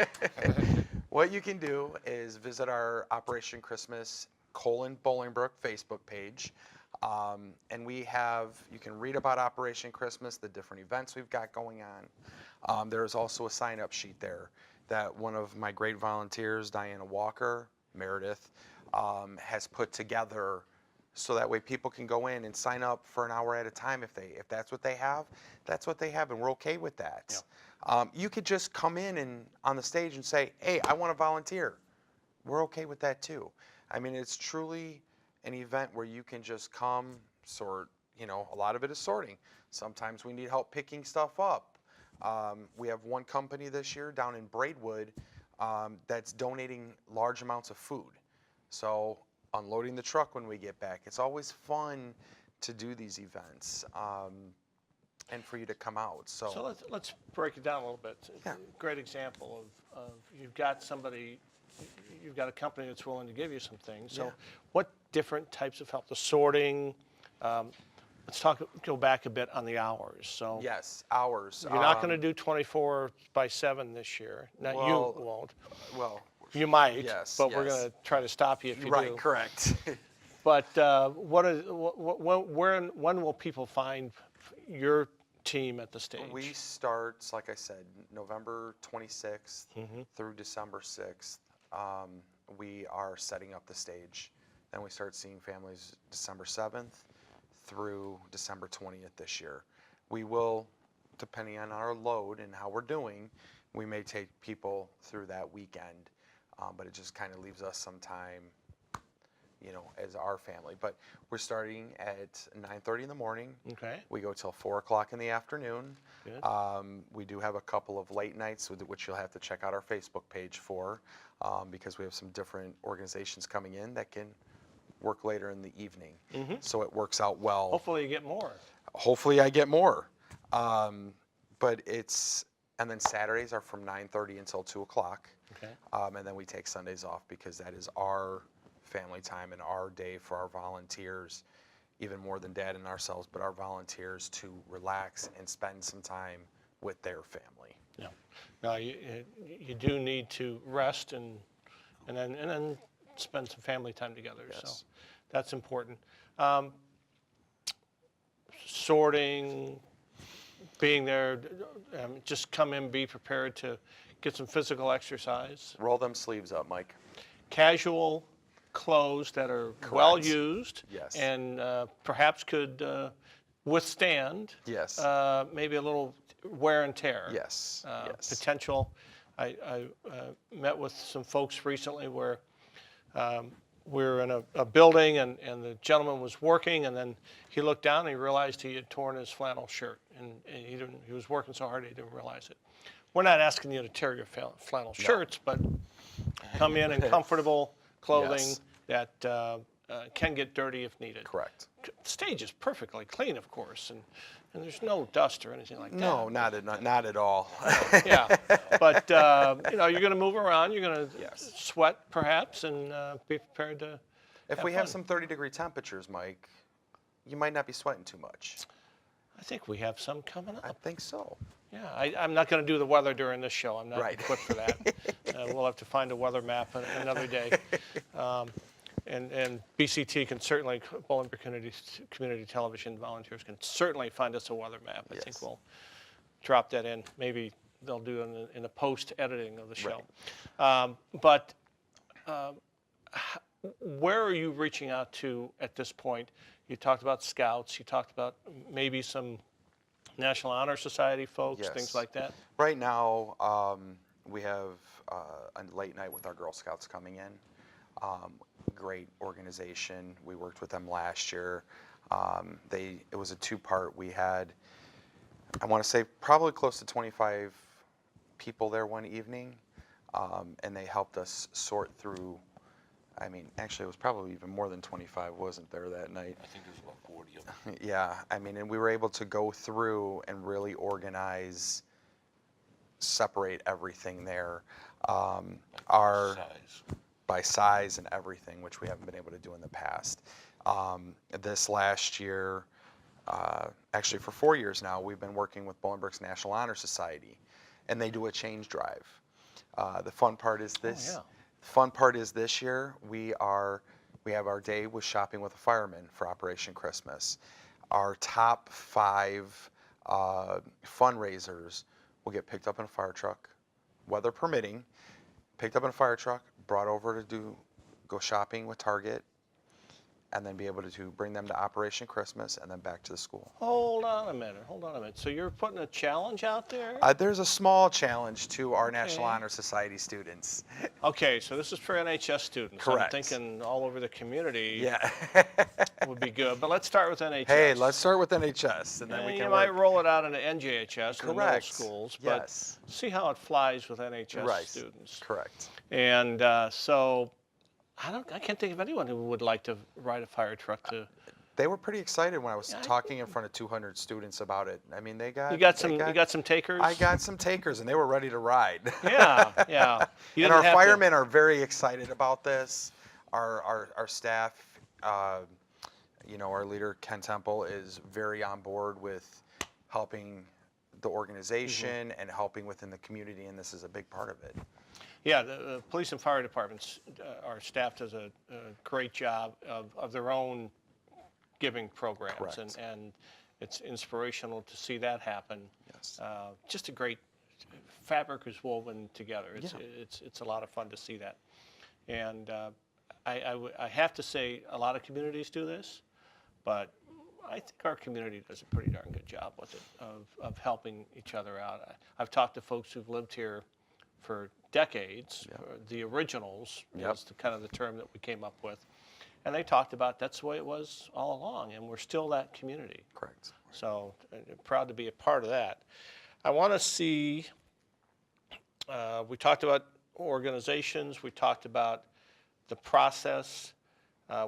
[SPEAKER 3] What you can do is visit our Operation Christmas Bolingbrook Facebook page. And you can read about Operation Christmas, the different events we've got going on. There's also a sign-up sheet there that one of my great volunteers, Diana Walker, Meredith, has put together, so that way people can go in and sign up for an hour at a time if that's what they have. That's what they have, and we're okay with that.
[SPEAKER 1] Yeah.
[SPEAKER 3] You could just come in and on the stage and say, "Hey, I want to volunteer." We're okay with that too. I mean, it's truly an event where you can just come, sort. You know, a lot of it is sorting. Sometimes we need help picking stuff up. We have one company this year down in Braidwood that's donating large amounts of food. So unloading the truck when we get back. It's always fun to do these events, and for you to come out.
[SPEAKER 1] So let's break it down a little bit.
[SPEAKER 3] Yeah.
[SPEAKER 1] Great example of you've got a company that's willing to give you some things. So
[SPEAKER 3] Yeah.
[SPEAKER 1] what different types of help? The sorting. Let's go back a bit on the hours. So
[SPEAKER 3] Yes, hours.
[SPEAKER 1] you're not going to do 24/7 this year. Not
[SPEAKER 3] well,
[SPEAKER 1] you won't.
[SPEAKER 3] Well,
[SPEAKER 1] You might,
[SPEAKER 3] yes,
[SPEAKER 1] but we're
[SPEAKER 3] yes.
[SPEAKER 1] going to try to stop you if you
[SPEAKER 3] right,
[SPEAKER 1] do.
[SPEAKER 3] correct.
[SPEAKER 1] But when will people find your team at the stage?
[SPEAKER 3] We start, like I said, November 26th through December 6th. We are setting up the stage. Then we start seeing families December 7th through December 20th this year. We will, depending on our load and how we're doing, we may take people through that weekend, but it just kind of leaves us some time, you know, as our family. But we're starting at 9:30 in the morning.
[SPEAKER 1] Okay.
[SPEAKER 3] We go till 4 o'clock in the afternoon.
[SPEAKER 1] Good.
[SPEAKER 3] We do have a couple of late nights, which you'll have to check out our Facebook page for, because we have some different organizations coming in that can work later in the evening. So it works out well.
[SPEAKER 1] Hopefully you get more.
[SPEAKER 3] Hopefully I get more. And then Saturdays are from 9:30 until 2 o'clock.
[SPEAKER 1] Okay.
[SPEAKER 3] And then we take Sundays off because that is our family time and our day for our volunteers, even more than Dad and ourselves, but our volunteers to relax and spend some time with their family.
[SPEAKER 1] Yeah. Now you do need to rest and then spend some family time together.
[SPEAKER 3] Yes.
[SPEAKER 1] So that's important. Sorting, being there, just come in, be prepared to get some physical exercise.
[SPEAKER 3] Roll them sleeves up, Mike.
[SPEAKER 1] Casual clothes that are well used
[SPEAKER 3] Yes.
[SPEAKER 1] and perhaps could withstand
[SPEAKER 3] Yes.
[SPEAKER 1] maybe a little wear and tear.
[SPEAKER 3] Yes. Yes.
[SPEAKER 1] Potential. I met with some folks recently where we were in a building and the gentleman was working, and then he looked down and he realized he had torn his flannel shirt, and he was working so hard he didn't realize it. We're not asking you to tear your flannel shirts, but come in comfortable clothing
[SPEAKER 3] Yes.
[SPEAKER 1] that can get dirty if needed.
[SPEAKER 3] Correct.
[SPEAKER 1] The stage is perfectly clean, of course, and there's no dust or anything like that.
[SPEAKER 3] No, not at all.
[SPEAKER 1] Yeah, but you're going to move around. You're going to
[SPEAKER 3] Yes.
[SPEAKER 1] sweat, perhaps, and be prepared to.
[SPEAKER 3] If
[SPEAKER 1] have
[SPEAKER 3] we have
[SPEAKER 1] fun.
[SPEAKER 3] some 30-degree temperatures, Mike, you might not be sweating too much.
[SPEAKER 1] I think we have some coming
[SPEAKER 3] I
[SPEAKER 1] up.
[SPEAKER 3] think so.
[SPEAKER 1] Yeah, I'm not going to do the weather during this show. I'm not
[SPEAKER 3] Right.
[SPEAKER 1] equipped for that. We'll have to find a weather map another day. And BCT can certainly, Bolingbrook Community Television volunteers can certainly find us a weather map. I think
[SPEAKER 3] Yes.
[SPEAKER 1] we'll drop that in. Maybe they'll do it in the post-editing of the show. But where are you reaching out to at this point? You talked about scouts. You talked about maybe some National Honor Society folks, things
[SPEAKER 3] Yes.
[SPEAKER 1] like that.
[SPEAKER 3] Right now, we have a late night with our Girl Scouts coming in. Great organization. We worked with them last year. It was a two-part. We had, I want to say, probably close to 25 people there one evening, and they helped us sort through. I mean, actually, it was probably even more than 25 wasn't there that night.
[SPEAKER 4] I think there's about 40 of them.
[SPEAKER 3] Yeah, I mean, and we were able to go through and really organize, separate everything there. Our
[SPEAKER 4] Size.
[SPEAKER 3] by size and everything, which we haven't been able to do in the past. This last year, actually for 4 years now, we've been working with Bolingbrook's National Honor Society, and they do a change drive. The fun part is this.
[SPEAKER 1] Oh, yeah.
[SPEAKER 3] The fun part is this year we have our day with shopping with a fireman for Operation Christmas. Our top 5 fundraisers will get picked up in a fire truck, weather permitting, picked up in a fire truck, brought over to go shopping with Target, and then be able to bring them to Operation Christmas and then back to the school.
[SPEAKER 1] Hold on a minute. So you're putting a challenge out there?
[SPEAKER 3] There's a small challenge to our National Honor Society students.
[SPEAKER 1] Okay, so this is for NHS students.
[SPEAKER 3] Correct.
[SPEAKER 1] I'm thinking all over the community
[SPEAKER 3] Yeah.
[SPEAKER 1] would be good. But let's start with NHS.
[SPEAKER 3] Hey, let's start with NHS, and then we
[SPEAKER 1] You
[SPEAKER 3] can
[SPEAKER 1] might
[SPEAKER 3] work.
[SPEAKER 1] roll it out into NJHS in the middle
[SPEAKER 3] Correct.
[SPEAKER 1] schools, but
[SPEAKER 3] Yes.
[SPEAKER 1] see how it flies with NHS
[SPEAKER 3] Right.
[SPEAKER 1] students.
[SPEAKER 3] Correct.
[SPEAKER 1] And so I can't think of anyone who would like to ride a fire truck to.
[SPEAKER 3] They were pretty excited when I was
[SPEAKER 1] Yeah,
[SPEAKER 3] talking in front of 200 students about it. I mean,
[SPEAKER 1] You got some takers?
[SPEAKER 3] I got some takers, and they were ready to ride.
[SPEAKER 1] Yeah, yeah. You
[SPEAKER 3] And
[SPEAKER 1] didn't
[SPEAKER 3] our
[SPEAKER 1] have to-
[SPEAKER 3] firemen are very excited about this. Our staff, our leader, Ken Temple, is very on board with helping the organization and helping within the community, and this is a big part of it.
[SPEAKER 1] Yeah, the police and fire departments, our staff does a great job of their own giving programs.
[SPEAKER 3] Correct.
[SPEAKER 1] And it's inspirational to see that happen.
[SPEAKER 3] Yes.
[SPEAKER 1] Just a great fabric is woven together.
[SPEAKER 3] Yeah.
[SPEAKER 1] It's a lot of fun to see that. And I have to say a lot of communities do this, but I think our community does a pretty darn good job with it, of helping each other out. I've talked to folks who've lived here for decades. The originals
[SPEAKER 3] Yep.
[SPEAKER 1] is kind of the term that we came up with. And they talked about that's the way it was all along, and we're still that community.
[SPEAKER 3] Correct.
[SPEAKER 1] So proud to be a part of that. I want to see, we talked about organizations, we talked about the process.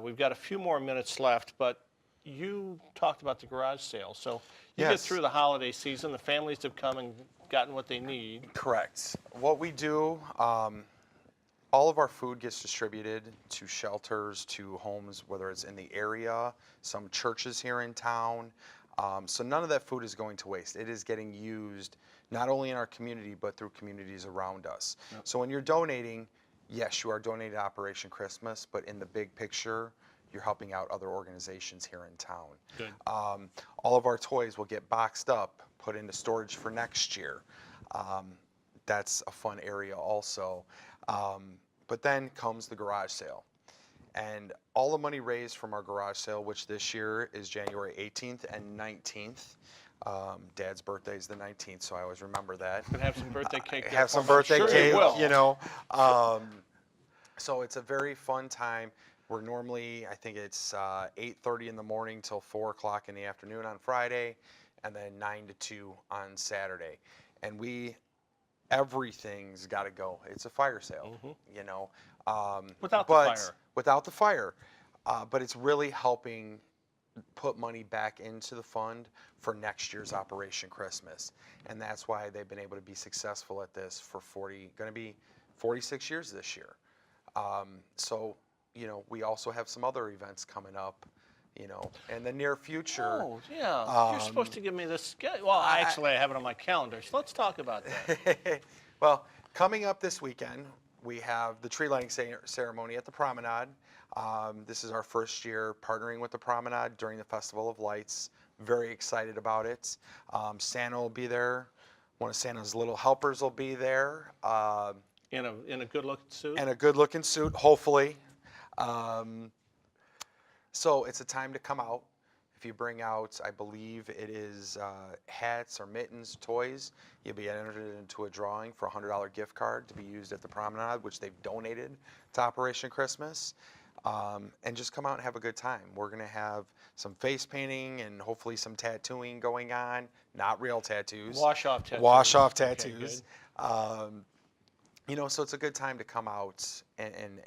[SPEAKER 1] We've got a few more minutes left, but you talked about the garage sale. So you get
[SPEAKER 3] Yes.
[SPEAKER 1] through the holiday season, the families have come and gotten what they need.
[SPEAKER 3] Correct. What we do, all of our food gets distributed to shelters, to homes, whether it's in the area, some churches here in town. So none of that food is going to waste. It is getting used not only in our community, but through communities around us. Yep. So when you're donating, yes, you are donating to Operation Christmas, but in the big picture, you're helping out other organizations here in town.
[SPEAKER 1] Good.
[SPEAKER 3] All of our toys will get boxed up, put into storage for next year. That's a fun area also. But then comes the garage sale. And all the money raised from our garage sale, which this year is January 18th and 19th. Dad's birthday is the 19th, so I always remember that.
[SPEAKER 1] Could have some birthday cake. there
[SPEAKER 3] Have
[SPEAKER 1] for
[SPEAKER 3] some
[SPEAKER 1] me.
[SPEAKER 3] birthday
[SPEAKER 1] Sure
[SPEAKER 3] cake,
[SPEAKER 1] will.
[SPEAKER 3] So it's a very fun time. We're normally, I think it's 8:30 in the morning till 4 o'clock in the afternoon on Friday, and then 9 to 2 on Saturday. And everything's got to go. It's a fire sale,
[SPEAKER 1] Without the fire.
[SPEAKER 3] Without the fire. But it's really helping put money back into the fund for next year's Operation Christmas. And that's why they've been able to be successful at this for going to be 46 years this year. So, we also have some other events coming up, you know, in the near future.
[SPEAKER 1] Oh, yeah. You're supposed to give me this schedule. Well, actually, I have it on my calendar, so let's talk about that.
[SPEAKER 3] Well, coming up this weekend, we have the tree lighting ceremony at the Promenade. This is our first year partnering with the Promenade during the Festival of Lights. Very excited about it. Santa will be there. One of Santa's little helpers will be there.
[SPEAKER 1] In a good-looking suit?
[SPEAKER 3] And a good-looking suit, hopefully. So it's a time to come out. If you bring out, I believe it is hats or mittens, toys, you'll be entered into a drawing for a $100 gift card to be used at the Promenade, which they've donated to Operation Christmas. And just come out and have a good time. We're going to have some face painting and hopefully some tattooing going on. Not real tattoos.
[SPEAKER 1] Wash-off tattoos.
[SPEAKER 3] Wash-off
[SPEAKER 1] Okay,
[SPEAKER 3] tattoos.
[SPEAKER 1] good.
[SPEAKER 3] You know, so it's a good time to come out and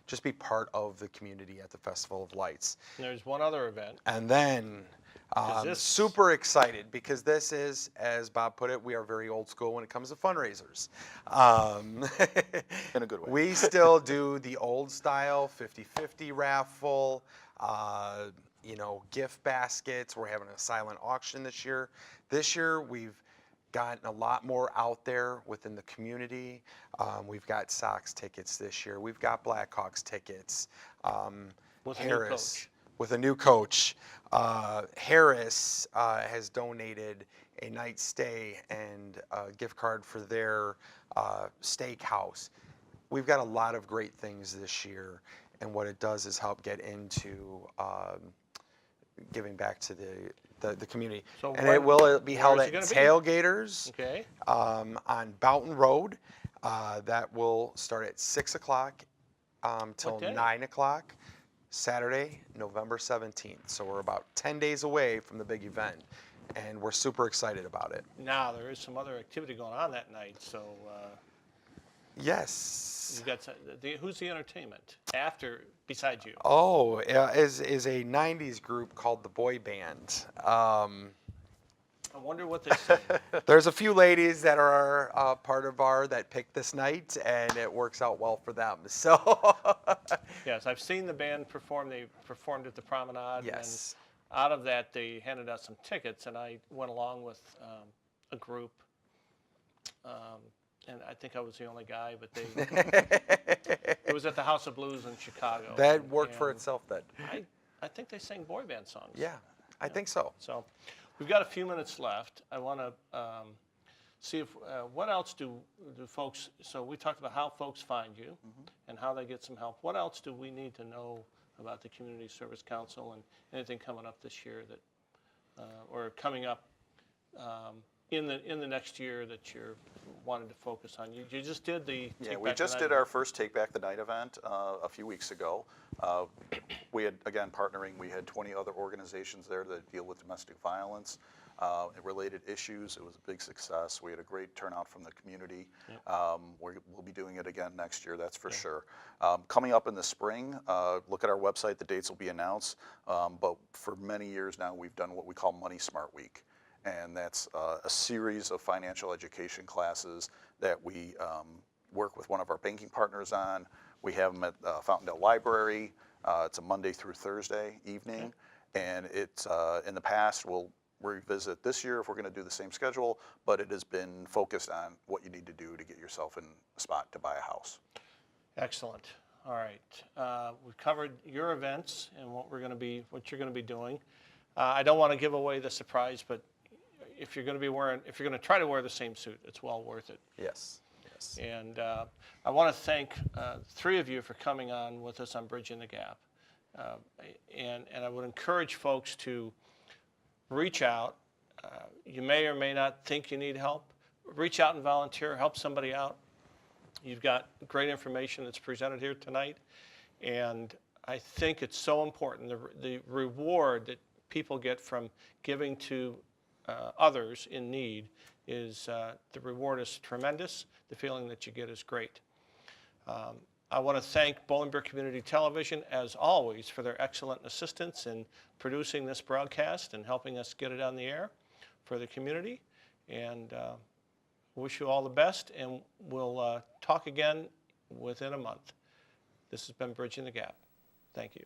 [SPEAKER 3] just be part of the community at the Festival of Lights.
[SPEAKER 1] And there's one other event.
[SPEAKER 3] And then,
[SPEAKER 1] this-
[SPEAKER 3] super excited because this is, as Bob put it, we are very old school when it comes to fundraisers.
[SPEAKER 2] In a good way.
[SPEAKER 3] We still do the old style 50-50 raffle, you know, gift baskets. We're having a silent auction this year. This year, we've gotten a lot more out there within the community. We've got Sox tickets this year. We've got Blackhawks tickets.
[SPEAKER 1] With a new coach.
[SPEAKER 3] With a new coach. Harris has donated a night stay and a gift card for their steakhouse. We've got a lot of great things this year, and what it does is help get into giving back to the community.
[SPEAKER 1] So
[SPEAKER 3] and it will be held
[SPEAKER 1] where's
[SPEAKER 3] at
[SPEAKER 1] it gonna be?
[SPEAKER 3] Tailgaters
[SPEAKER 1] Okay.
[SPEAKER 3] on Boughton Road. That will start at 6 o'clock till
[SPEAKER 1] What day?
[SPEAKER 3] 9 o'clock, Saturday, November 17th. So we're about 10 days away from the big event, and we're super excited about it.
[SPEAKER 1] Now, there is some other activity going on that night, so
[SPEAKER 3] Yes.
[SPEAKER 1] you've got who's the entertainment besides you?
[SPEAKER 3] Oh, is a 90s group called the Boy Band.
[SPEAKER 1] I wonder what they say.
[SPEAKER 3] There's a few ladies that are part of that picked this night, and it works out well for them. So,
[SPEAKER 1] Yes, I've seen the band perform. They performed at the Promenade.
[SPEAKER 3] yes.
[SPEAKER 1] And out of that, they handed out some tickets, and I went along with a group. And I think I was the only guy, but it was at the House of Blues in Chicago.
[SPEAKER 3] That worked for
[SPEAKER 1] and
[SPEAKER 3] itself then.
[SPEAKER 1] I think they sang boy band songs.
[SPEAKER 3] Yeah, I think so.
[SPEAKER 1] So we've got a few minutes left. I want to see if what else do folks. So we talked about how folks find you and how they get some help. What else do we need to know about the Community Service Council and anything coming up this year that or coming up in the next year that you're wanting to focus on? You just did the
[SPEAKER 2] Yeah,
[SPEAKER 1] Take
[SPEAKER 2] we
[SPEAKER 1] Back the
[SPEAKER 2] just
[SPEAKER 1] Night
[SPEAKER 2] did
[SPEAKER 1] event.
[SPEAKER 2] our first Take Back the Night event a few weeks ago. We had, again, partnering, we had 20 other organizations there that deal with domestic violence and related issues. It was a big success. We had a great turnout from the community. We'll be doing it again next year, that's for sure. Coming up in the spring, look at our website, the dates will be announced. But for many years now, we've done what we call Money Smart Week. And that's a series of financial education classes that we work with one of our banking partners on. We have them at Fountaindale Library. It's a Monday through Thursday evening. And it's in the past, we'll revisit this year if we're going to do the same schedule, but it has been focused on what you need to do to get yourself in a spot to buy a house.
[SPEAKER 1] Excellent. All right. We've covered your events and what you're going to be doing. I don't want to give away the surprise, but if you're going to try to wear the same suit, it's well worth it.
[SPEAKER 3] Yes. Yes.
[SPEAKER 1] And I want to thank three of you for coming on with us on Bridging the Gap. And I would encourage folks to reach out. You may or may not think you need help. Reach out and volunteer. Help somebody out. You've got great information that's presented here tonight. And I think it's so important. The reward that people get from giving to others in need is the reward is tremendous. The feeling that you get is great. I want to thank Bolingbrook Community Television, as always, for their excellent assistance in producing this broadcast and helping us get it on the air for the community. And wish you all the best, and we'll talk again within a month. This has been Bridging the Gap. Thank you.